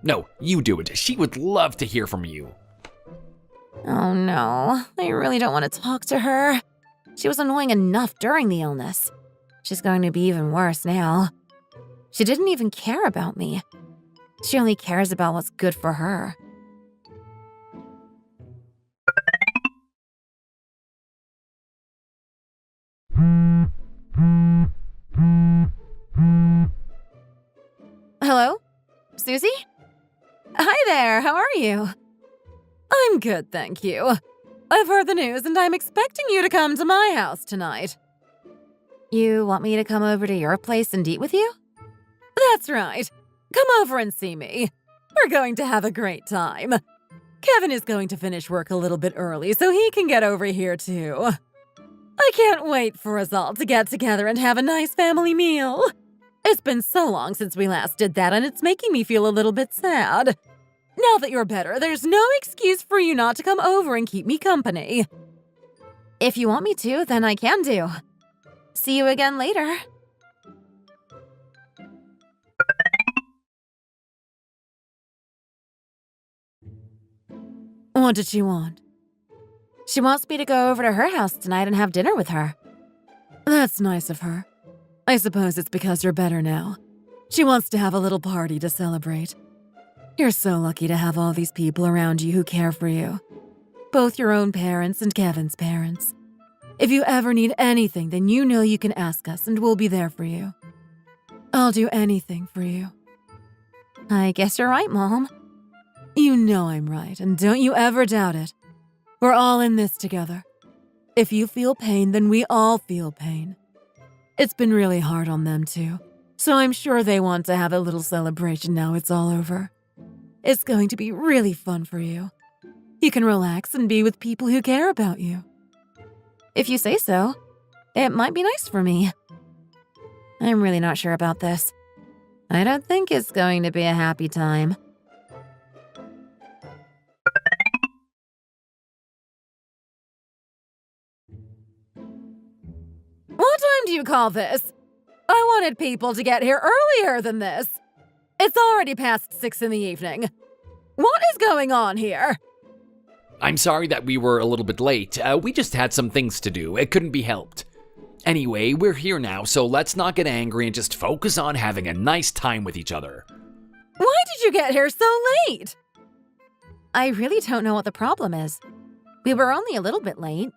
No, you do it. She would love to hear from you. Oh no, I really don't want to talk to her. She was annoying enough during the illness. She's going to be even worse now. She didn't even care about me. She only cares about what's good for her. Hello? Susie? Hi there, how are you? I'm good, thank you. I've heard the news and I'm expecting you to come to my house tonight. You want me to come over to your place and eat with you? That's right. Come over and see me. We're going to have a great time. Kevin is going to finish work a little bit early so he can get over here too. I can't wait for us all to get together and have a nice family meal. It's been so long since we last did that, and it's making me feel a little bit sad. Now that you're better, there's no excuse for you not to come over and keep me company. If you want me to, then I can do. See you again later. What did she want? She wants me to go over to her house tonight and have dinner with her. That's nice of her. I suppose it's because you're better now. She wants to have a little party to celebrate. You're so lucky to have all these people around you who care for you. Both your own parents and Kevin's parents. If you ever need anything, then you know you can ask us and we'll be there for you. I'll do anything for you. I guess you're right, Mom. You know I'm right, and don't you ever doubt it. We're all in this together. If you feel pain, then we all feel pain. It's been really hard on them too, so I'm sure they want to have a little celebration now it's all over. It's going to be really fun for you. You can relax and be with people who care about you. If you say so, it might be nice for me. I'm really not sure about this. I don't think it's going to be a happy time. What time do you call this? I wanted people to get here earlier than this. It's already past 6 in the evening. What is going on here? I'm sorry that we were a little bit late. We just had some things to do. It couldn't be helped. Anyway, we're here now, so let's not get angry and just focus on having a nice time with each other. Why did you get here so late? I really don't know what the problem is. We were only a little bit late.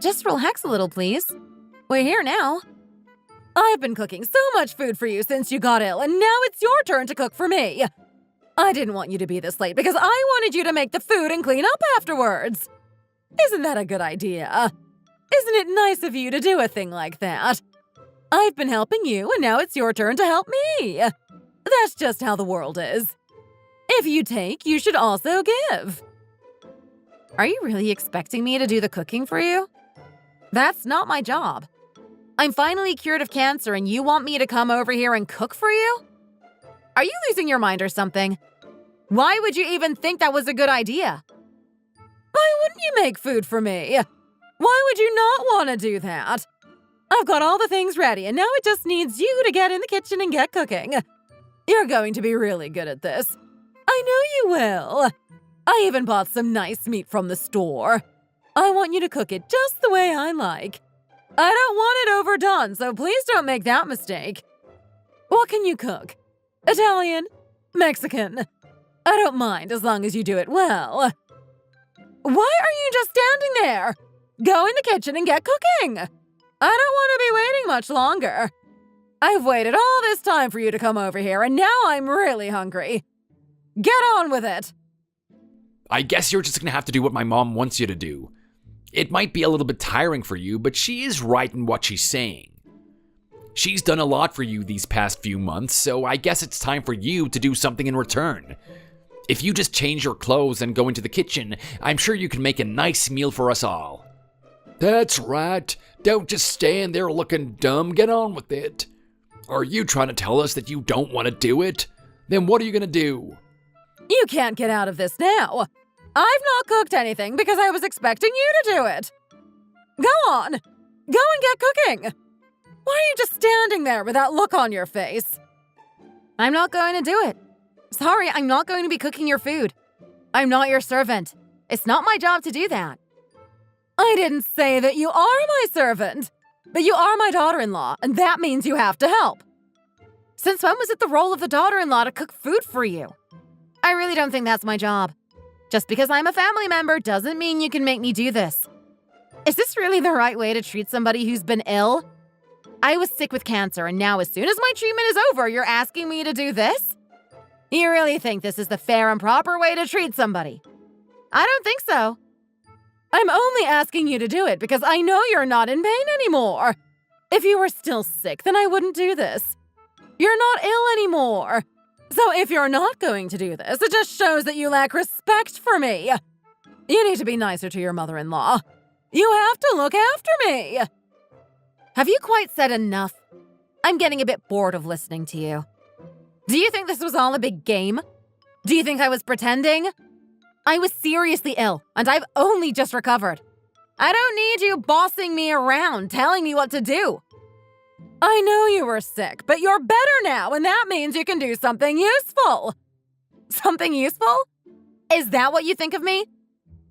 Just relax a little, please. We're here now. I've been cooking so much food for you since you got ill, and now it's your turn to cook for me. I didn't want you to be this late because I wanted you to make the food and clean up afterwards. Isn't that a good idea? Isn't it nice of you to do a thing like that? I've been helping you, and now it's your turn to help me. That's just how the world is. If you take, you should also give. Are you really expecting me to do the cooking for you? That's not my job. I'm finally cured of cancer, and you want me to come over here and cook for you? Are you losing your mind or something? Why would you even think that was a good idea? Why wouldn't you make food for me? Why would you not want to do that? I've got all the things ready, and now it just needs you to get in the kitchen and get cooking. You're going to be really good at this. I know you will. I even bought some nice meat from the store. I want you to cook it just the way I like. I don't want it overdone, so please don't make that mistake. What can you cook? Italian? Mexican? I don't mind as long as you do it well. Why are you just standing there? Go in the kitchen and get cooking. I don't want to be waiting much longer. I've waited all this time for you to come over here, and now I'm really hungry. Get on with it. I guess you're just gonna have to do what my mom wants you to do. It might be a little bit tiring for you, but she is right in what she's saying. She's done a lot for you these past few months, so I guess it's time for you to do something in return. If you just change your clothes and go into the kitchen, I'm sure you can make a nice meal for us all. That's right. Don't just stand there looking dumb. Get on with it. Are you trying to tell us that you don't want to do it? Then what are you gonna do? You can't get out of this now. I've not cooked anything because I was expecting you to do it. Go on. Go and get cooking. Why are you just standing there with that look on your face? I'm not going to do it. Sorry, I'm not going to be cooking your food. I'm not your servant. It's not my job to do that. I didn't say that you are my servant, but you are my daughter-in-law, and that means you have to help. Since when was it the role of the daughter-in-law to cook food for you? I really don't think that's my job. Just because I'm a family member doesn't mean you can make me do this. Is this really the right way to treat somebody who's been ill? I was sick with cancer, and now as soon as my treatment is over, you're asking me to do this? You really think this is the fair and proper way to treat somebody? I don't think so. I'm only asking you to do it because I know you're not in pain anymore. If you were still sick, then I wouldn't do this. You're not ill anymore. So if you're not going to do this, it just shows that you lack respect for me. You need to be nicer to your mother-in-law. You have to look after me. Have you quite said enough? I'm getting a bit bored of listening to you. Do you think this was all a big game? Do you think I was pretending? I was seriously ill, and I've only just recovered. I don't need you bossing me around, telling me what to do. I know you were sick, but you're better now, and that means you can do something useful. Something useful? Is that what you think of me?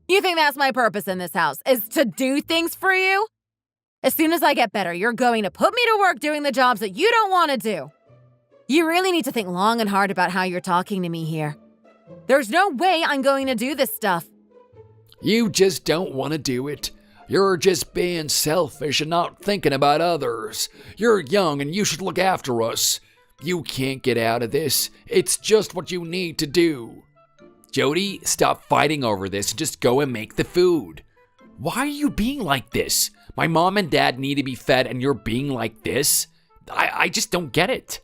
You think that's my purpose in this house, is to do things for you? As soon as I get better, you're going to put me to work doing the jobs that you don't want to do. You really need to think long and hard about how you're talking to me here. There's no way I'm going to do this stuff. You just don't want to do it. You're just being selfish and not thinking about others. You're young and you should look after us. You can't get out of this. It's just what you need to do. Jody, stop fighting over this and just go and make the food. Why are you being like this? My mom and dad need to be fed and you're being like this? I just don't get it.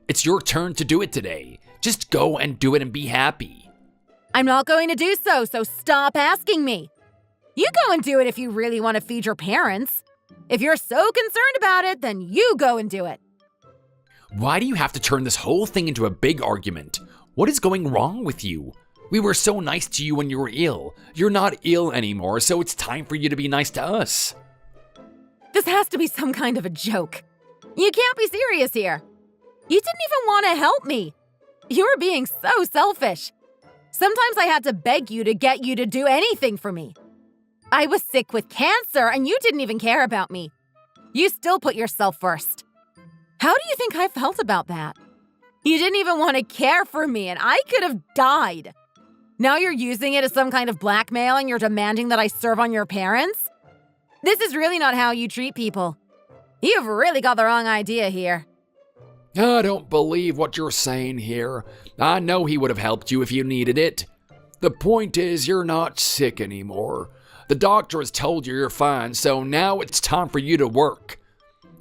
It's your turn to do it today. Just go and do it and be happy. I'm not going to do so stop asking me. You go and do it if you really want to feed your parents. If you're so concerned about it, then you go and do it. Why do you have to turn this whole thing into a big argument? What is going wrong with you? We were so nice to you when you were ill. You're not ill anymore, so it's time for you to be nice to us. This has to be some kind of a joke. You can't be serious here. You didn't even want to help me. You were being so selfish. Sometimes I had to beg you to get you to do anything for me. I was sick with cancer and you didn't even care about me. You still put yourself first. How do you think I felt about that? You didn't even want to care for me and I could have died. Now you're using it as some kind of blackmail and you're demanding that I serve on your parents? This is really not how you treat people. You've really got the wrong idea here. I don't believe what you're saying here. I know he would have helped you if you needed it. The point is, you're not sick anymore. The doctor has told you you're fine, so now it's time for you to work.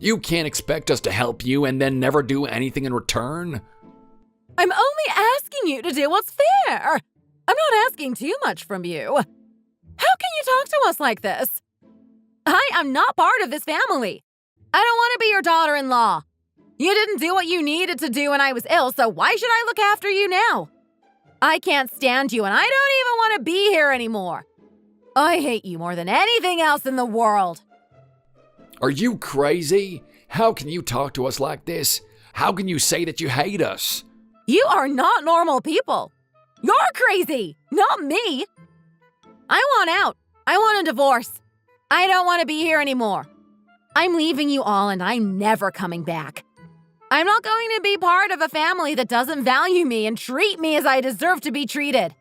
You can't expect us to help you and then never do anything in return. I'm only asking you to do what's fair. I'm not asking too much from you. How can you talk to us like this? I am not part of this family. I don't want to be your daughter-in-law. You didn't do what you needed to do when I was ill, so why should I look after you now? I can't stand you, and I don't even want to be here anymore. I hate you more than anything else in the world. Are you crazy? How can you talk to us like this? How can you say that you hate us? You are not normal people. You're crazy, not me. I want out. I want a divorce. I don't want to be here anymore. I'm leaving you all and I'm never coming back. I'm not going to be part of a family that doesn't value me and treat me as I deserve to be treated.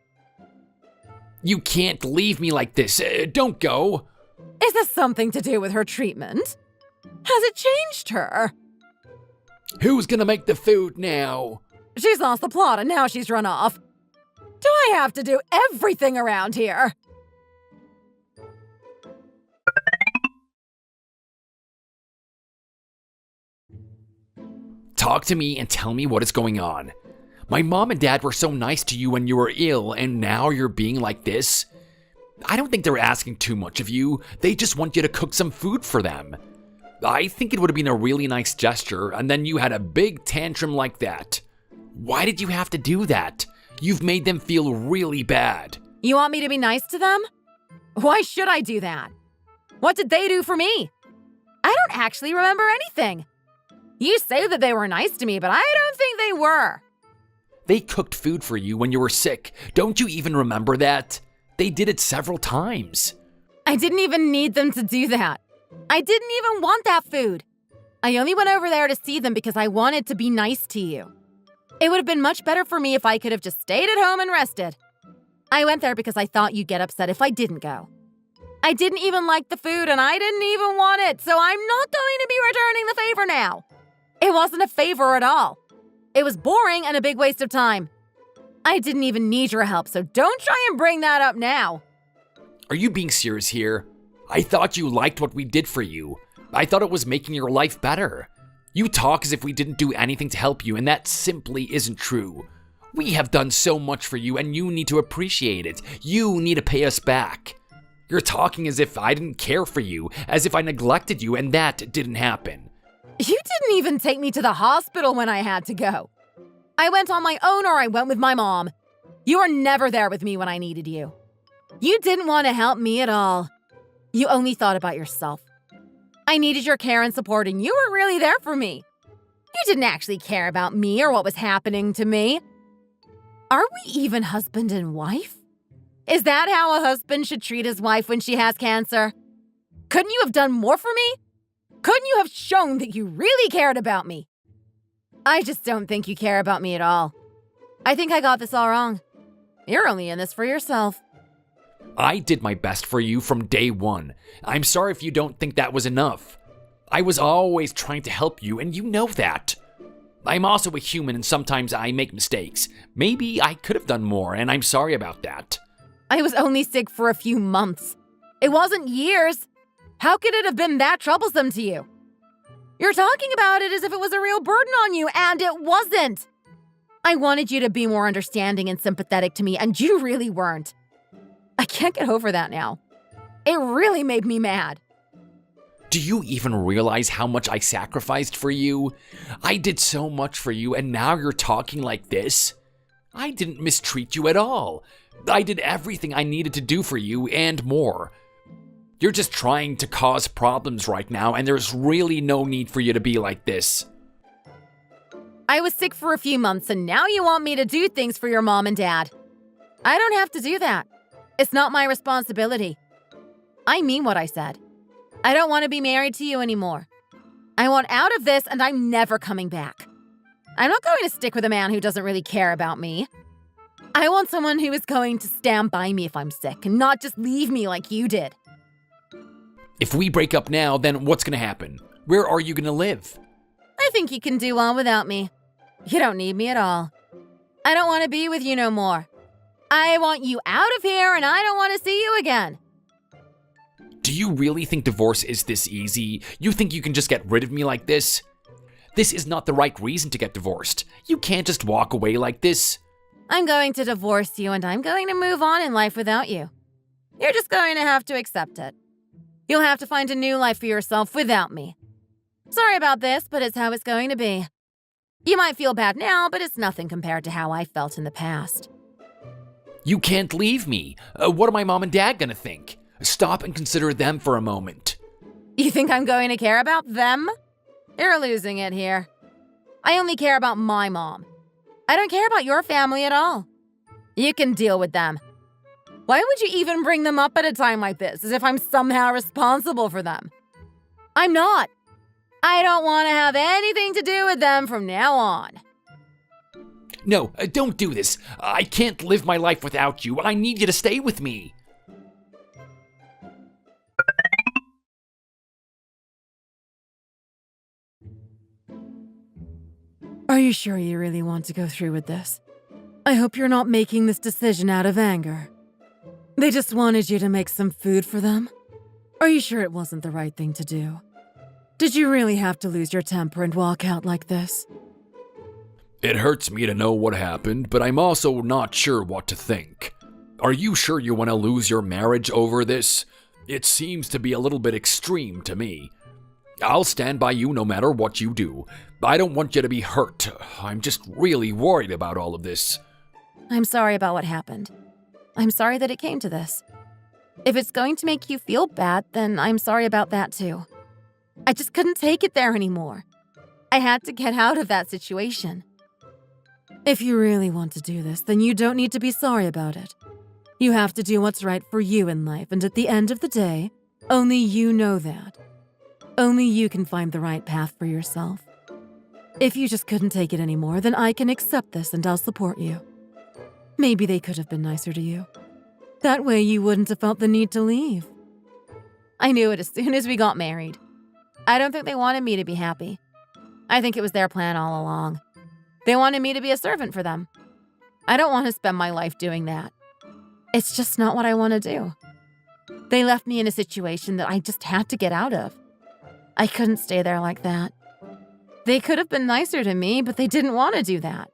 You can't leave me like this. Don't go. Is this something to do with her treatment? Has it changed her? Who's gonna make the food now? She's lost the plot and now she's run off. Do I have to do everything around here? Talk to me and tell me what is going on. My mom and dad were so nice to you when you were ill, and now you're being like this? I don't think they're asking too much of you. They just want you to cook some food for them. I think it would have been a really nice gesture, and then you had a big tantrum like that. Why did you have to do that? You've made them feel really bad. You want me to be nice to them? Why should I do that? What did they do for me? I don't actually remember anything. You say that they were nice to me, but I don't think they were. They cooked food for you when you were sick. Don't you even remember that? They did it several times. I didn't even need them to do that. I didn't even want that food. I only went over there to see them because I wanted to be nice to you. It would have been much better for me if I could have just stayed at home and rested. I went there because I thought you'd get upset if I didn't go. I didn't even like the food and I didn't even want it, so I'm not going to be returning the favor now. It wasn't a favor at all. It was boring and a big waste of time. I didn't even need your help, so don't try and bring that up now. Are you being serious here? I thought you liked what we did for you. I thought it was making your life better. You talk as if we didn't do anything to help you, and that simply isn't true. We have done so much for you, and you need to appreciate it. You need to pay us back. You're talking as if I didn't care for you, as if I neglected you, and that didn't happen. You didn't even take me to the hospital when I had to go. I went on my own or I went with my mom. You were never there with me when I needed you. You didn't want to help me at all. You only thought about yourself. I needed your care and support, and you weren't really there for me. You didn't actually care about me or what was happening to me. Are we even husband and wife? Is that how a husband should treat his wife when she has cancer? Couldn't you have done more for me? Couldn't you have shown that you really cared about me? I just don't think you care about me at all. I think I got this all wrong. You're only in this for yourself. I did my best for you from day one. I'm sorry if you don't think that was enough. I was always trying to help you, and you know that. I'm also a human, and sometimes I make mistakes. Maybe I could have done more, and I'm sorry about that. I was only sick for a few months. It wasn't years. How could it have been that troublesome to you? You're talking about it as if it was a real burden on you, and it wasn't. I wanted you to be more understanding and sympathetic to me, and you really weren't. I can't get over that now. It really made me mad. Do you even realize how much I sacrificed for you? I did so much for you, and now you're talking like this? I didn't mistreat you at all. I did everything I needed to do for you and more. You're just trying to cause problems right now, and there's really no need for you to be like this. I was sick for a few months, and now you want me to do things for your mom and dad. I don't have to do that. It's not my responsibility. I mean what I said. I don't want to be married to you anymore. I want out of this, and I'm never coming back. I'm not going to stick with a man who doesn't really care about me. I want someone who is going to stand by me if I'm sick and not just leave me like you did. If we break up now, then what's going to happen? Where are you going to live? I think you can do well without me. You don't need me at all. I don't want to be with you no more. I want you out of here, and I don't want to see you again. Do you really think divorce is this easy? You think you can just get rid of me like this? This is not the right reason to get divorced. You can't just walk away like this. I'm going to divorce you, and I'm going to move on in life without you. You're just going to have to accept it. You'll have to find a new life for yourself without me. Sorry about this, but it's how it's going to be. You might feel bad now, but it's nothing compared to how I felt in the past. You can't leave me. What are my mom and dad gonna think? Stop and consider them for a moment. You think I'm going to care about them? You're losing it here. I only care about my mom. I don't care about your family at all. You can deal with them. Why would you even bring them up at a time like this, as if I'm somehow responsible for them? I'm not. I don't want to have anything to do with them from now on. No, don't do this. I can't live my life without you. I need you to stay with me. Are you sure you really want to go through with this? I hope you're not making this decision out of anger. They just wanted you to make some food for them? Are you sure it wasn't the right thing to do? Did you really have to lose your temper and walk out like this? It hurts me to know what happened, but I'm also not sure what to think. Are you sure you want to lose your marriage over this? It seems to be a little bit extreme to me. I'll stand by you no matter what you do. I don't want you to be hurt. I'm just really worried about all of this. I'm sorry about what happened. I'm sorry that it came to this. If it's going to make you feel bad, then I'm sorry about that too. I just couldn't take it there anymore. I had to get out of that situation. If you really want to do this, then you don't need to be sorry about it. You have to do what's right for you in life, and at the end of the day, only you know that. Only you can find the right path for yourself. If you just couldn't take it anymore, then I can accept this and I'll support you. Maybe they could have been nicer to you. That way you wouldn't have felt the need to leave. I knew it as soon as we got married. I don't think they wanted me to be happy. I think it was their plan all along. They wanted me to be a servant for them. I don't want to spend my life doing that. It's just not what I want to do. They left me in a situation that I just had to get out of. I couldn't stay there like that. They could have been nicer to me, but they didn't want to do that.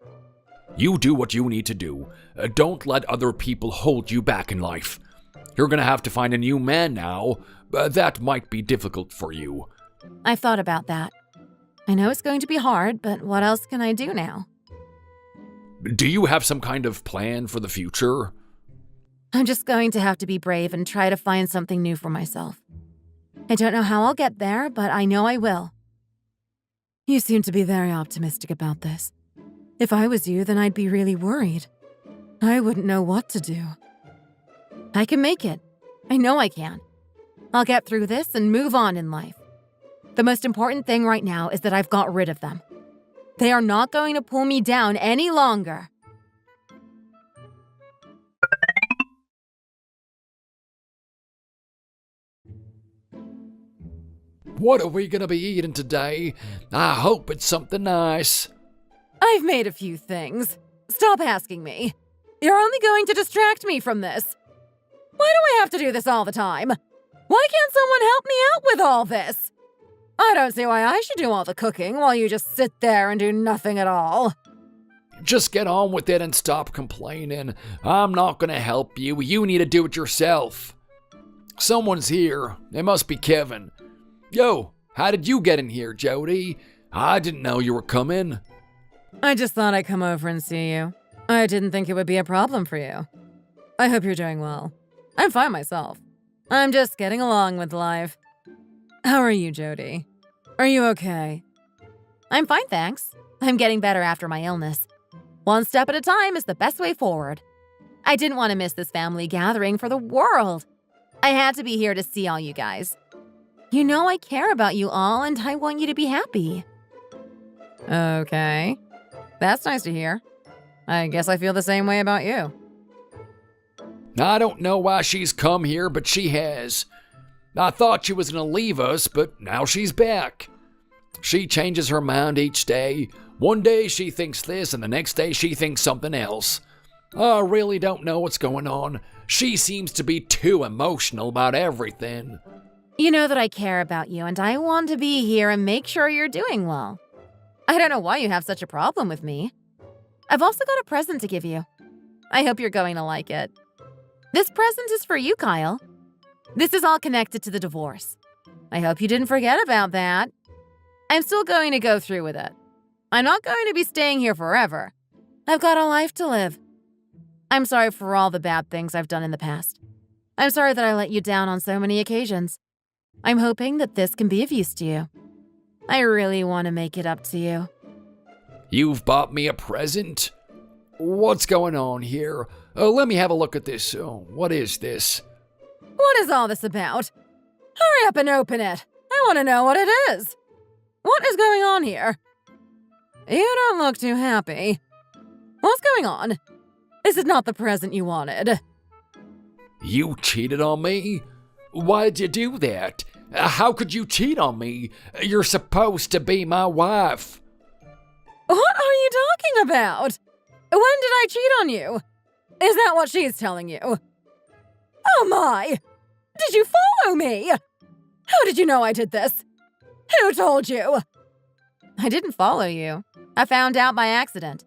You do what you need to do. Don't let other people hold you back in life. You're gonna have to find a new man now. That might be difficult for you. I've thought about that. I know it's going to be hard, but what else can I do now? Do you have some kind of plan for the future? I'm just going to have to be brave and try to find something new for myself. I don't know how I'll get there, but I know I will. You seem to be very optimistic about this. If I was you, then I'd be really worried. I wouldn't know what to do. I can make it. I know I can. I'll get through this and move on in life. The most important thing right now is that I've got rid of them. They are not going to pull me down any longer. What are we gonna be eating today? I hope it's something nice. I've made a few things. Stop asking me. You're only going to distract me from this. Why do I have to do this all the time? Why can't someone help me out with all this? I don't see why I should do all the cooking while you just sit there and do nothing at all. Just get on with it and stop complaining. I'm not gonna help you. You need to do it yourself. Someone's here. It must be Kevin. Yo, how did you get in here, Jody? I didn't know you were coming. I just thought I'd come over and see you. I didn't think it would be a problem for you. I hope you're doing well. I'm fine myself. I'm just getting along with life. How are you, Jody? Are you okay? I'm fine, thanks. I'm getting better after my illness. One step at a time is the best way forward. I didn't want to miss this family gathering for the world. I had to be here to see all you guys. You know I care about you all and I want you to be happy. Okay. That's nice to hear. I guess I feel the same way about you. I don't know why she's come here, but she has. I thought she was gonna leave us, but now she's back. She changes her mind each day. One day she thinks this, and the next day she thinks something else. I really don't know what's going on. She seems to be too emotional about everything. You know that I care about you, and I want to be here and make sure you're doing well. I don't know why you have such a problem with me. I've also got a present to give you. I hope you're going to like it. This present is for you, Kyle. This is all connected to the divorce. I hope you didn't forget about that. I'm still going to go through with it. I'm not going to be staying here forever. I've got a life to live. I'm sorry for all the bad things I've done in the past. I'm sorry that I let you down on so many occasions. I'm hoping that this can be of use to you. I really want to make it up to you. You've bought me a present? What's going on here? Let me have a look at this. What is this? What is all this about? Hurry up and open it. I want to know what it is. What is going on here? You don't look too happy. What's going on? This is not the present you wanted. You cheated on me? Why'd you do that? How could you cheat on me? You're supposed to be my wife. What are you talking about? When did I cheat on you? Is that what she's telling you? Oh my! Did you follow me? How did you know I did this? Who told you? I didn't follow you. I found out by accident.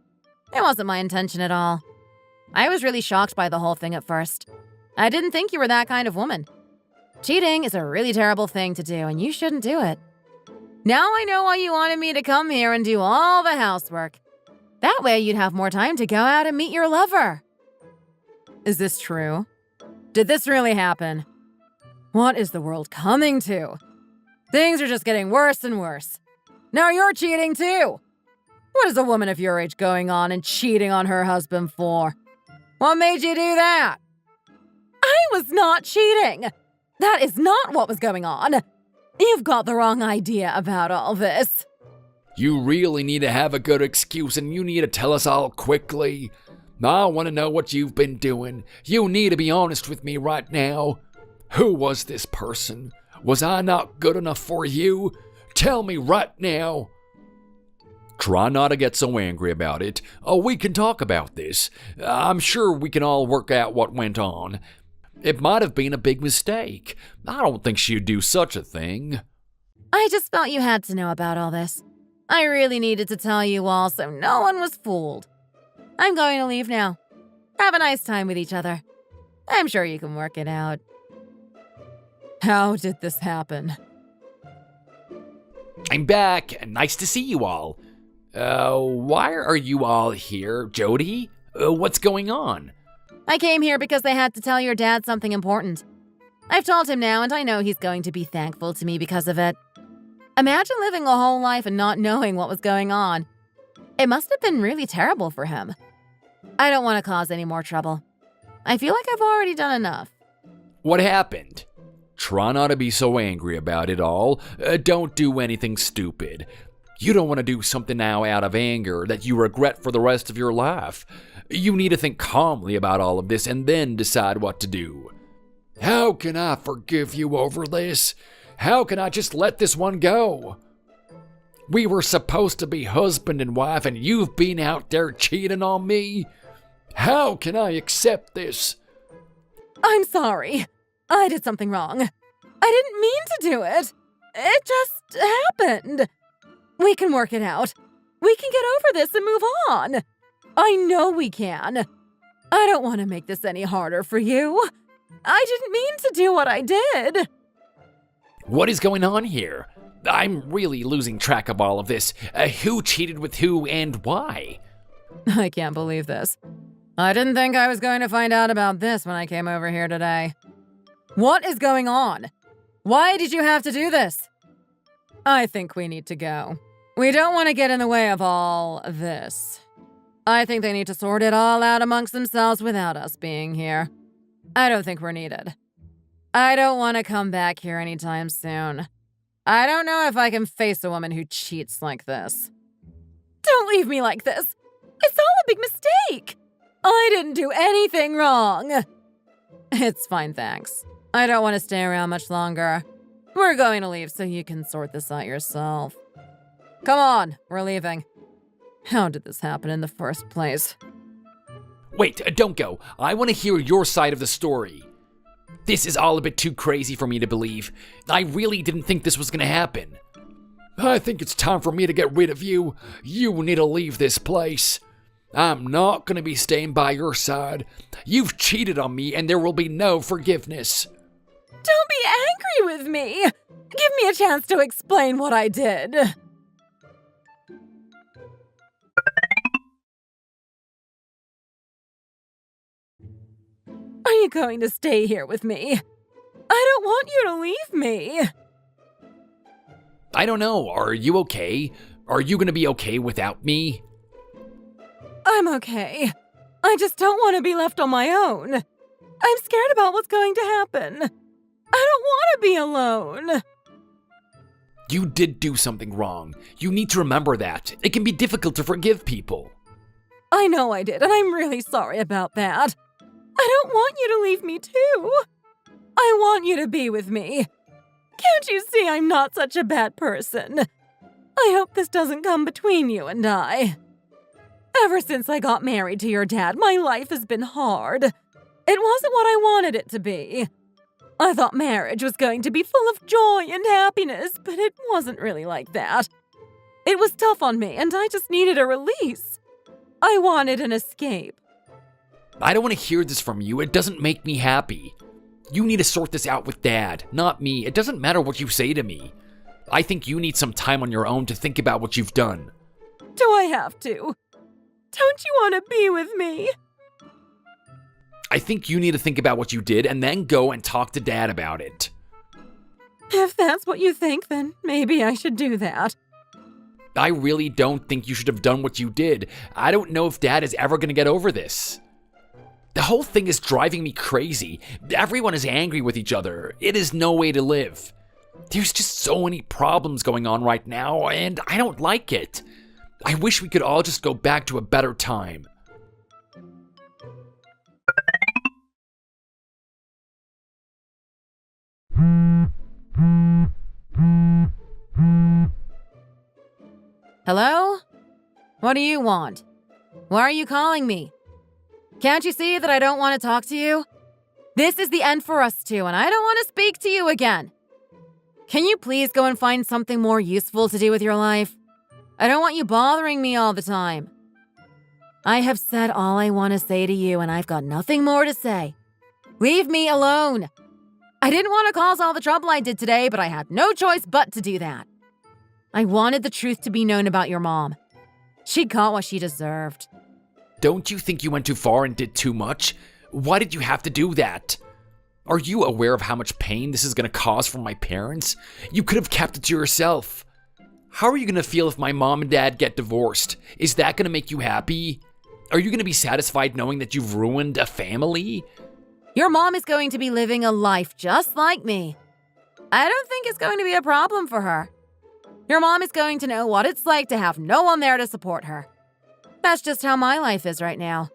It wasn't my intention at all. I was really shocked by the whole thing at first. I didn't think you were that kind of woman. Cheating is a really terrible thing to do, and you shouldn't do it. Now I know why you wanted me to come here and do all the housework. That way you'd have more time to go out and meet your lover. Is this true? Did this really happen? What is the world coming to? Things are just getting worse and worse. Now you're cheating too. What is a woman of your age going on and cheating on her husband for? What made you do that? I was not cheating. That is not what was going on. You've got the wrong idea about all this. You really need to have a good excuse, and you need to tell us all quickly. I want to know what you've been doing. You need to be honest with me right now. Who was this person? Was I not good enough for you? Tell me right now. Try not to get so angry about it. We can talk about this. I'm sure we can all work out what went on. It might have been a big mistake. I don't think she'd do such a thing. I just felt you had to know about all this. I really needed to tell you all so no one was fooled. I'm going to leave now. Have a nice time with each other. I'm sure you can work it out. How did this happen? I'm back. Nice to see you all. Why are you all here, Jody? What's going on? I came here because they had to tell your dad something important. I've told him now, and I know he's going to be thankful to me because of it. Imagine living a whole life and not knowing what was going on. It must have been really terrible for him. I don't want to cause any more trouble. I feel like I've already done enough. What happened? Try not to be so angry about it all. Don't do anything stupid. You don't want to do something now out of anger that you regret for the rest of your life. You need to think calmly about all of this and then decide what to do. How can I forgive you over this? How can I just let this one go? We were supposed to be husband and wife, and you've been out there cheating on me? How can I accept this? I'm sorry. I did something wrong. I didn't mean to do it. It just happened. We can work it out. We can get over this and move on. I know we can. I don't want to make this any harder for you. I didn't mean to do what I did. What is going on here? I'm really losing track of all of this. Who cheated with who and why? I can't believe this. I didn't think I was going to find out about this when I came over here today. What is going on? Why did you have to do this? I think we need to go. We don't want to get in the way of all this. I think they need to sort it all out amongst themselves without us being here. I don't think we're needed. I don't want to come back here anytime soon. I don't know if I can face a woman who cheats like this. Don't leave me like this. It's all a big mistake. I didn't do anything wrong. It's fine, thanks. I don't want to stay around much longer. We're going to leave so you can sort this out yourself. Come on, we're leaving. How did this happen in the first place? Wait, don't go. I want to hear your side of the story. This is all a bit too crazy for me to believe. I really didn't think this was going to happen. I think it's time for me to get rid of you. You need to leave this place. I'm not going to be staying by your side. You've cheated on me and there will be no forgiveness. Don't be angry with me. Give me a chance to explain what I did. Are you going to stay here with me? I don't want you to leave me. I don't know. Are you okay? Are you going to be okay without me? I'm okay. I just don't want to be left on my own. I'm scared about what's going to happen. I don't want to be alone. You did do something wrong. You need to remember that. It can be difficult to forgive people. I know I did, and I'm really sorry about that. I don't want you to leave me too. I want you to be with me. Can't you see I'm not such a bad person? I hope this doesn't come between you and I. Ever since I got married to your dad, my life has been hard. It wasn't what I wanted it to be. I thought marriage was going to be full of joy and happiness, but it wasn't really like that. It was tough on me, and I just needed a release. I wanted an escape. I don't want to hear this from you. It doesn't make me happy. You need to sort this out with Dad, not me. It doesn't matter what you say to me. I think you need some time on your own to think about what you've done. Do I have to? Don't you want to be with me? I think you need to think about what you did and then go and talk to Dad about it. If that's what you think, then maybe I should do that. I really don't think you should have done what you did. I don't know if Dad is ever going to get over this. The whole thing is driving me crazy. Everyone is angry with each other. It is no way to live. There's just so many problems going on right now, and I don't like it. I wish we could all just go back to a better time. Hello? What do you want? Why are you calling me? Can't you see that I don't want to talk to you? This is the end for us two, and I don't want to speak to you again. Can you please go and find something more useful to do with your life? I don't want you bothering me all the time. I have said all I want to say to you, and I've got nothing more to say. Leave me alone. I didn't want to cause all the trouble I did today, but I had no choice but to do that. I wanted the truth to be known about your mom. She got what she deserved. Don't you think you went too far and did too much? Why did you have to do that? Are you aware of how much pain this is going to cause for my parents? You could have kept it to yourself. How are you going to feel if my mom and dad get divorced? Is that going to make you happy? Are you going to be satisfied knowing that you've ruined a family? Your mom is going to be living a life just like me. I don't think it's going to be a problem for her. Your mom is going to know what it's like to have no one there to support her. That's just how my life is right now.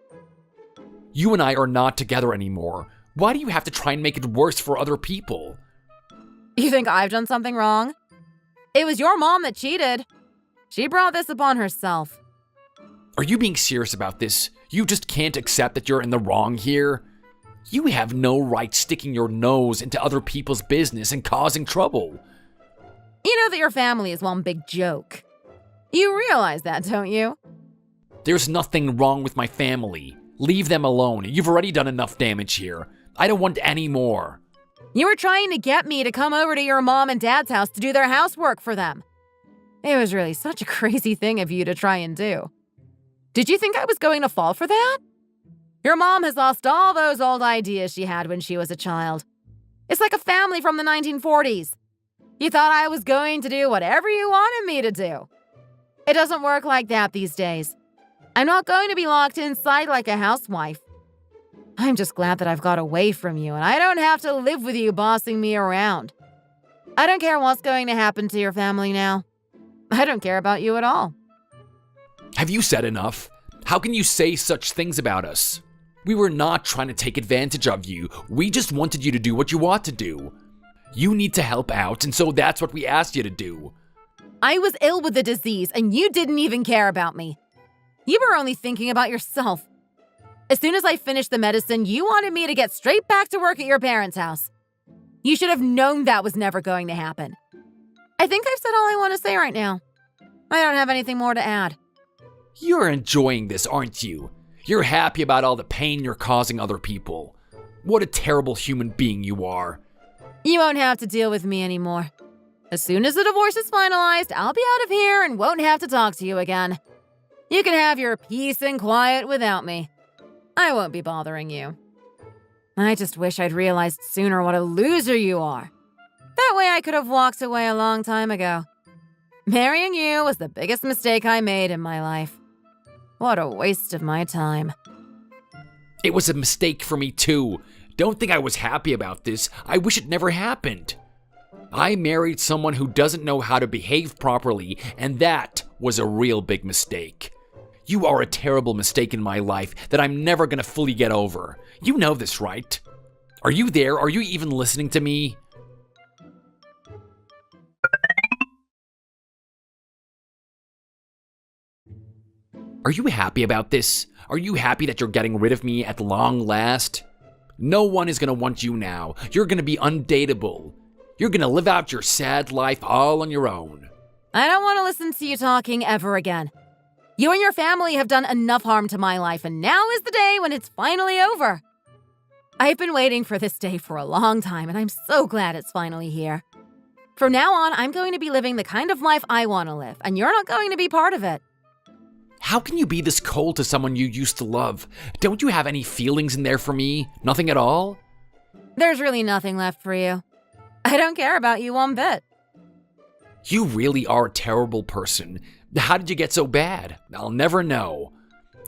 You and I are not together anymore. Why do you have to try and make it worse for other people? You think I've done something wrong? It was your mom that cheated. She brought this upon herself. Are you being serious about this? You just can't accept that you're in the wrong here? You have no right sticking your nose into other people's business and causing trouble. You know that your family is one big joke. You realize that, don't you? There's nothing wrong with my family. Leave them alone. You've already done enough damage here. I don't want any more. You were trying to get me to come over to your mom and dad's house to do their housework for them. It was really such a crazy thing of you to try and do. Did you think I was going to fall for that? Your mom has lost all those old ideas she had when she was a child. It's like a family from the 1940s. You thought I was going to do whatever you wanted me to do. It doesn't work like that these days. I'm not going to be locked inside like a housewife. I'm just glad that I've got away from you and I don't have to live with you bossing me around. I don't care what's going to happen to your family now. I don't care about you at all. Have you said enough? How can you say such things about us? We were not trying to take advantage of you. We just wanted you to do what you ought to do. You need to help out, and so that's what we asked you to do. I was ill with the disease, and you didn't even care about me. You were only thinking about yourself. As soon as I finished the medicine, you wanted me to get straight back to work at your parents' house. You should have known that was never going to happen. I think I've said all I want to say right now. I don't have anything more to add. You're enjoying this, aren't you? You're happy about all the pain you're causing other people. What a terrible human being you are. You won't have to deal with me anymore. As soon as the divorce is finalized, I'll be out of here and won't have to talk to you again. You can have your peace and quiet without me. I won't be bothering you. I just wish I'd realized sooner what a loser you are. That way I could have walked away a long time ago. Marrying you was the biggest mistake I made in my life. What a waste of my time. It was a mistake for me too. Don't think I was happy about this. I wish it never happened. I married someone who doesn't know how to behave properly, and that was a real big mistake. You are a terrible mistake in my life that I'm never gonna fully get over. You know this, right? Are you there? Are you even listening to me? Are you happy about this? Are you happy that you're getting rid of me at long last? No one is gonna want you now. You're gonna be undateable. You're gonna live out your sad life all on your own. I don't want to listen to you talking ever again. You and your family have done enough harm to my life, and now is the day when it's finally over. I've been waiting for this day for a long time, and I'm so glad it's finally here. From now on, I'm going to be living the kind of life I want to live, and you're not going to be part of it. How can you be this cold to someone you used to love? Don't you have any feelings in there for me? Nothing at all? There's really nothing left for you. I don't care about you one bit. You really are a terrible person. How did you get so bad? I'll never know.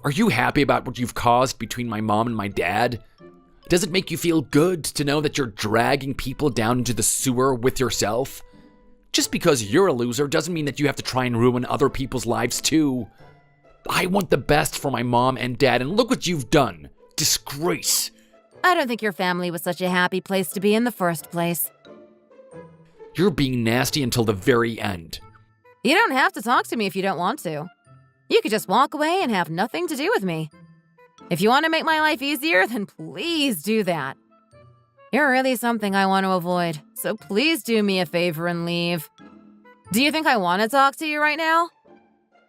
Are you happy about what you've caused between my mom and my dad? Does it make you feel good to know that you're dragging people down into the sewer with yourself? Just because you're a loser doesn't mean that you have to try and ruin other people's lives too. I want the best for my mom and dad, and look what you've done. Disgrace. I don't think your family was such a happy place to be in the first place. You're being nasty until the very end. You don't have to talk to me if you don't want to. You could just walk away and have nothing to do with me. If you want to make my life easier, then please do that. You're really something I want to avoid, so please do me a favor and leave. Do you think I want to talk to you right now?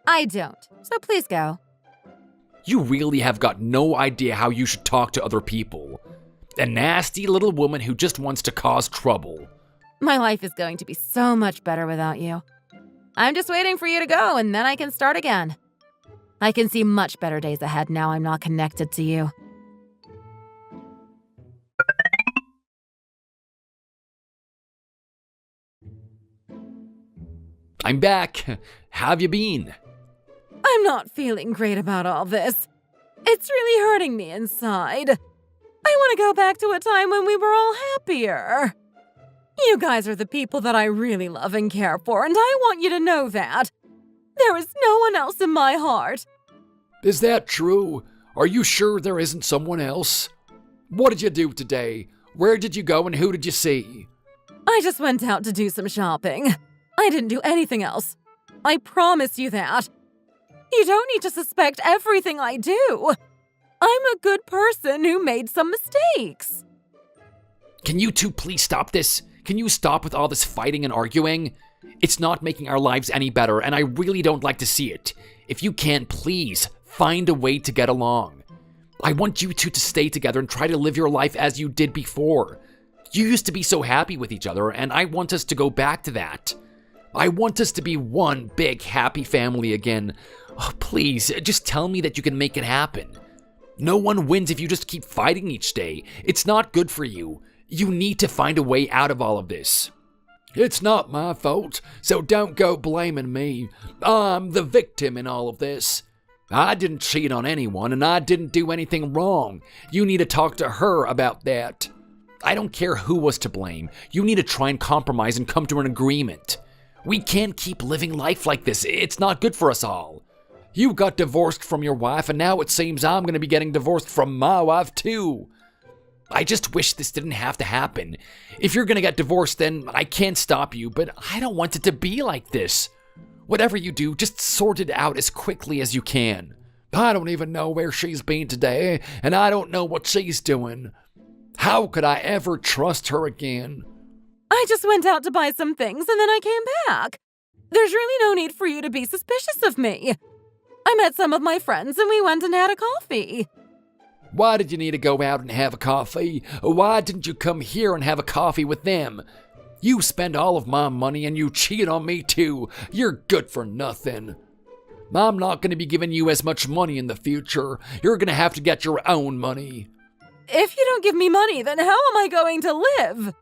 I don't, so please go. You really have got no idea how you should talk to other people. A nasty little woman who just wants to cause trouble. My life is going to be so much better without you. I'm just waiting for you to go, and then I can start again. I can see much better days ahead now I'm not connected to you. I'm back. How've you been? I'm not feeling great about all this. It's really hurting me inside. I want to go back to a time when we were all happier. You guys are the people that I really love and care for, and I want you to know that. There is no one else in my heart. Is that true? Are you sure there isn't someone else? What did you do today? Where did you go and who did you see? I just went out to do some shopping. I didn't do anything else. I promise you that. You don't need to suspect everything I do. I'm a good person who made some mistakes. Can you two please stop this? Can you stop with all this fighting and arguing? It's not making our lives any better, and I really don't like to see it. If you can, please find a way to get along. I want you two to stay together and try to live your life as you did before. You used to be so happy with each other, and I want us to go back to that. I want us to be one big happy family again. Oh, please, just tell me that you can make it happen. No one wins if you just keep fighting each day. It's not good for you. You need to find a way out of all of this. It's not my fault, so don't go blaming me. I'm the victim in all of this. I didn't cheat on anyone, and I didn't do anything wrong. You need to talk to her about that. I don't care who was to blame. You need to try and compromise and come to an agreement. We can't keep living life like this. It's not good for us all. You got divorced from your wife, and now it seems I'm going to be getting divorced from my wife too. I just wish this didn't have to happen. If you're going to get divorced, then I can't stop you, but I don't want it to be like this. Whatever you do, just sort it out as quickly as you can. I don't even know where she's been today, and I don't know what she's doing. How could I ever trust her again? I just went out to buy some things and then I came back. There's really no need for you to be suspicious of me. I met some of my friends and we went and had a coffee. Why did you need to go out and have a coffee? Why didn't you come here and have a coffee with them? You spend all of my money and you cheat on me too. You're good for nothing. I'm not going to be giving you as much money in the future. You're going to have to get your own money. If you don't give me money, then how am I going to live?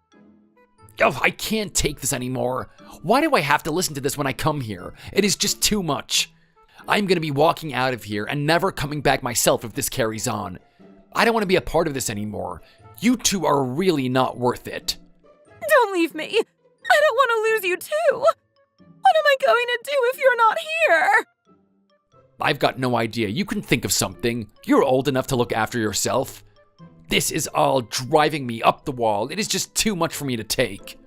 Oh, I can't take this anymore. Why do I have to listen to this when I come here? It is just too much. I'm going to be walking out of here and never coming back myself if this carries on. I don't want to be a part of this anymore. You two are really not worth it. Don't leave me. I don't want to lose you too. What am I going to do if you're not here? I've got no idea. You can think of something. You're old enough to look after yourself. This is all driving me up the wall. It is just too much for me to take.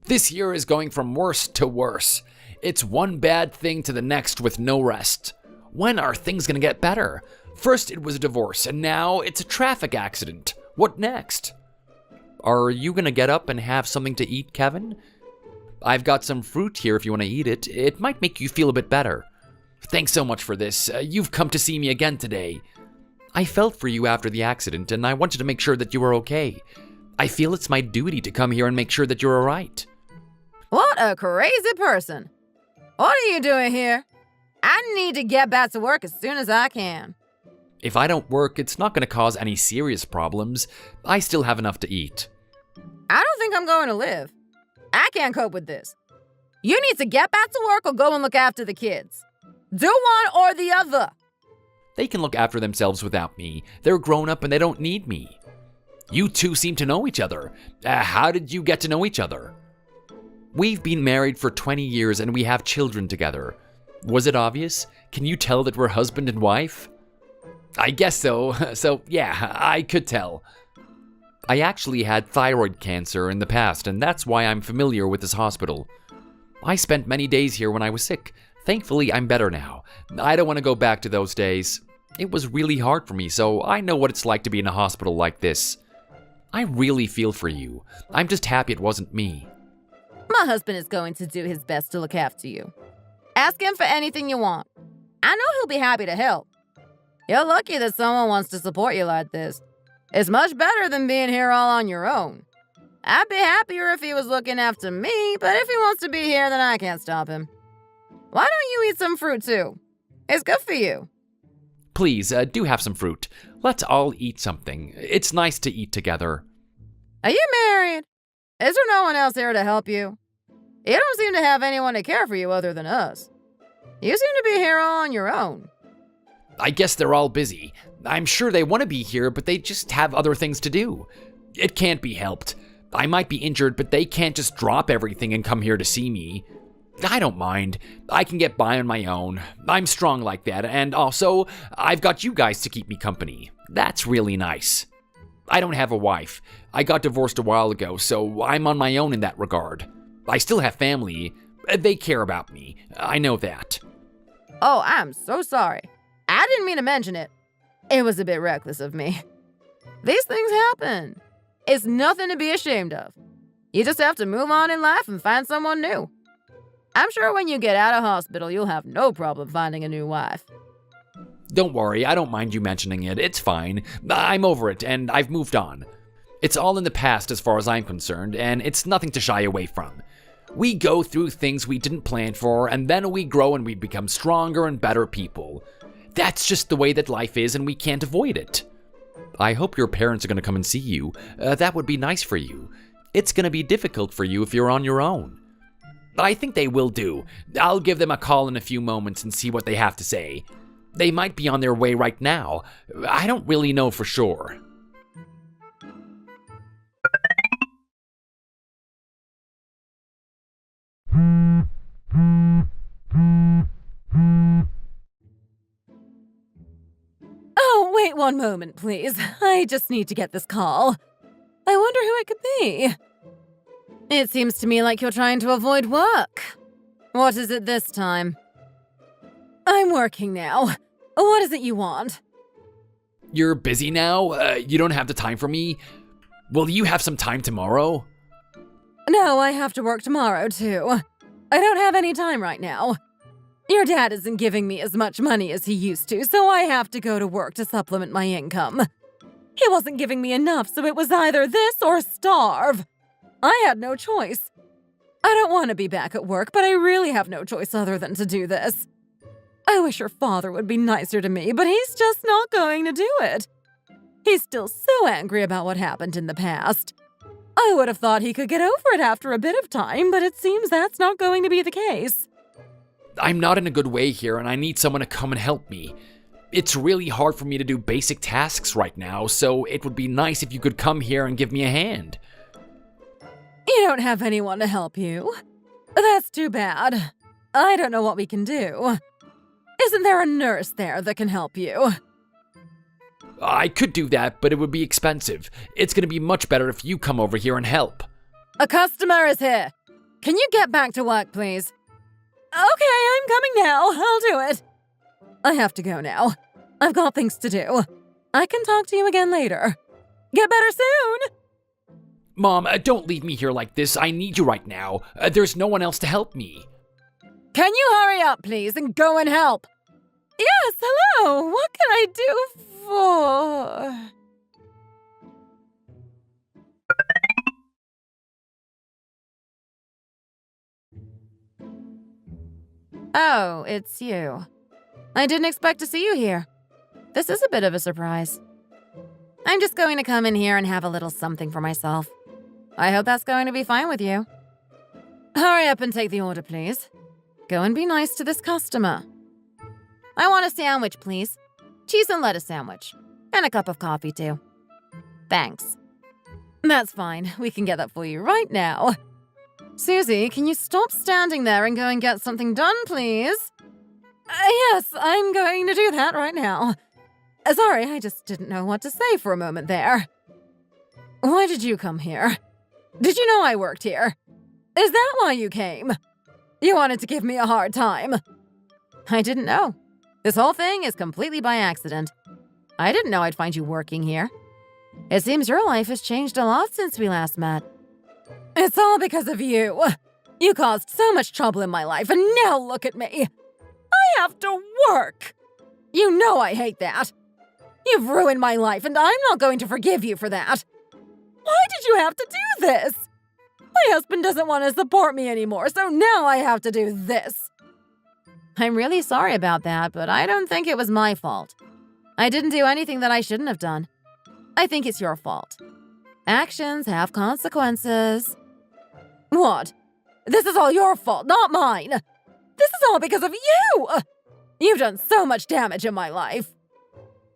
This year is going from worse to worse. It's one bad thing to the next with no rest. When are things gonna get better? First it was a divorce, and now it's a traffic accident. What next? Are you gonna get up and have something to eat, Kevin? I've got some fruit here if you want to eat it. It might make you feel a bit better. Thanks so much for this. You've come to see me again today. I felt for you after the accident, and I wanted to make sure that you were okay. I feel it's my duty to come here and make sure that you're all right. What a crazy person. What are you doing here? I need to get back to work as soon as I can. If I don't work, it's not going to cause any serious problems. I still have enough to eat. I don't think I'm going to live. I can't cope with this. You need to get back to work or go and look after the kids. Do one or the other. They can look after themselves without me. They're grown up and they don't need me. You two seem to know each other. How did you get to know each other? We've been married for 20 years and we have children together. Was it obvious? Can you tell that we're husband and wife? I guess so. So yeah, I could tell. I actually had thyroid cancer in the past, and that's why I'm familiar with this hospital. I spent many days here when I was sick. Thankfully, I'm better now. I don't want to go back to those days. It was really hard for me, so I know what it's like to be in a hospital like this. I really feel for you. I'm just happy it wasn't me. My husband is going to do his best to look after you. Ask him for anything you want. I know he'll be happy to help. You're lucky that someone wants to support you like this. It's much better than being here all on your own. I'd be happier if he was looking after me, but if he wants to be here, then I can't stop him. Why don't you eat some fruit too? It's good for you. Please, do have some fruit. Let's all eat something. It's nice to eat together. Are you married? Is there no one else here to help you? You don't seem to have anyone to care for you other than us. You seem to be here all on your own. I guess they're all busy. I'm sure they want to be here, but they just have other things to do. It can't be helped. I might be injured, but they can't just drop everything and come here to see me. I don't mind. I can get by on my own. I'm strong like that, and also, I've got you guys to keep me company. That's really nice. I don't have a wife. I got divorced a while ago, so I'm on my own in that regard. I still have family. They care about me. I know that. Oh, I'm so sorry. I didn't mean to mention it. It was a bit reckless of me. These things happen. It's nothing to be ashamed of. You just have to move on in life and find someone new. I'm sure when you get out of hospital, you'll have no problem finding a new wife. Don't worry, I don't mind you mentioning it. It's fine. I'm over it, and I've moved on. It's all in the past as far as I'm concerned, and it's nothing to shy away from. We go through things we didn't plan for, and then we grow and we become stronger and better people. That's just the way that life is, and we can't avoid it. I hope your parents are going to come and see you. That would be nice for you. It's going to be difficult for you if you're on your own. I think they will do. I'll give them a call in a few moments and see what they have to say. They might be on their way right now. I don't really know for sure. Oh, wait one moment, please. I just need to get this call. I wonder who it could be. It seems to me like you're trying to avoid work. What is it this time? I'm working now. What is it you want? You're busy now? You don't have the time for me? Will you have some time tomorrow? No, I have to work tomorrow, too. I don't have any time right now. Your dad isn't giving me as much money as he used to, so I have to go to work to supplement my income. He wasn't giving me enough, so it was either this or starve. I had no choice. I don't want to be back at work, but I really have no choice other than to do this. I wish your father would be nicer to me, but he's just not going to do it. He's still so angry about what happened in the past. I would have thought he could get over it after a bit of time, but it seems that's not going to be the case. I'm not in a good way here, and I need someone to come and help me. It's really hard for me to do basic tasks right now, so it would be nice if you could come here and give me a hand. You don't have anyone to help you? That's too bad. I don't know what we can do. Isn't there a nurse there that can help you? I could do that, but it would be expensive. It's going to be much better if you come over here and help. A customer is here. Can you get back to work, please? Okay, I'm coming now. I'll do it. I have to go now. I've got things to do. I can talk to you again later. Get better soon! Mom, don't leave me here like this. I need you right now. There's no one else to help me. Can you hurry up, please, and go and help? Yes, hello. What can I do for... Oh, it's you. I didn't expect to see you here. This is a bit of a surprise. I'm just going to come in here and have a little something for myself. I hope that's going to be fine with you. Hurry up and take the order, please. Go and be nice to this customer. I want a sandwich, please. Cheese and lettuce sandwich. And a cup of coffee, too. Thanks. That's fine. We can get that for you right now. Susie, can you stop standing there and go and get something done, please? Yes, I'm going to do that right now. Sorry, I just didn't know what to say for a moment there. Why did you come here? Did you know I worked here? Is that why you came? You wanted to give me a hard time. I didn't know. This whole thing is completely by accident. I didn't know I'd find you working here. It seems your life has changed a lot since we last met. It's all because of you. You caused so much trouble in my life, and now look at me. I have to work. You know I hate that. You've ruined my life, and I'm not going to forgive you for that. Why did you have to do this? My husband doesn't want to support me anymore, so now I have to do this. I'm really sorry about that, but I don't think it was my fault. I didn't do anything that I shouldn't have done. I think it's your fault. Actions have consequences. What? This is all your fault, not mine. This is all because of you. You've done so much damage in my life.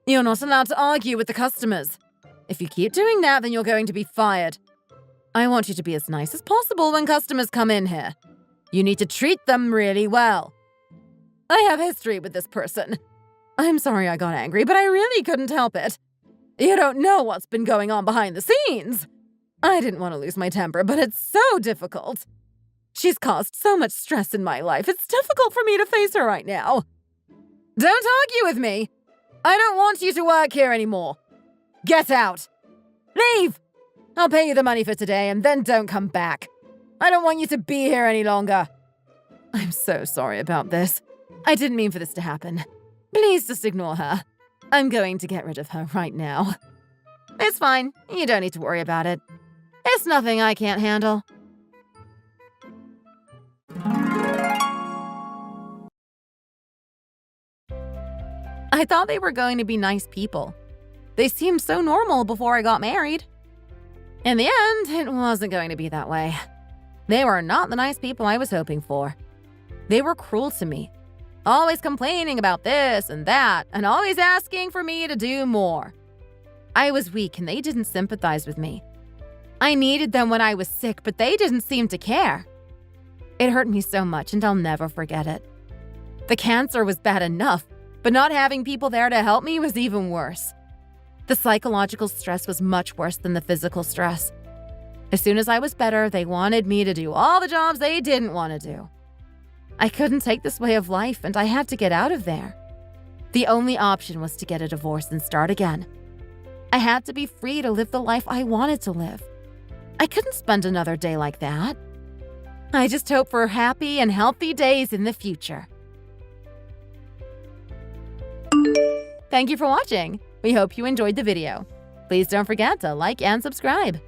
You're not allowed to argue with the customers. If you keep doing that, then you're going to be fired. I want you to be as nice as possible when customers come in here. You need to treat them really well. I have history with this person. I'm sorry I got angry, but I really couldn't help it. You don't know what's been going on behind the scenes. I didn't want to lose my temper, but it's so difficult. She's caused so much stress in my life. It's difficult for me to face her right now. Don't argue with me. I don't want you to work here anymore. Get out. Leave. I'll pay you the money for today and then don't come back. I don't want you to be here any longer. I'm so sorry about this. I didn't mean for this to happen. Please just ignore her. I'm going to get rid of her right now. It's fine. You don't need to worry about it. It's nothing I can't handle. I thought they were going to be nice people. They seemed so normal before I got married. In the end, it wasn't going to be that way. They were not the nice people I was hoping for. They were cruel to me, always complaining about this and that, and always asking for me to do more. I was weak and they didn't sympathize with me. I needed them when I was sick, but they didn't seem to care. It hurt me so much and I'll never forget it. The cancer was bad enough, but not having people there to help me was even worse. The psychological stress was much worse than the physical stress. As soon as I was better, they wanted me to do all the jobs they didn't want to do. I couldn't take this way of life and I had to get out of there. The only option was to get a divorce and start again. I had to be free to live the life I wanted to live. I couldn't spend another day like that. I just hope for happy and healthy days in the future. Thank you for watching. We hope you enjoyed the video. Please don't forget to like and subscribe.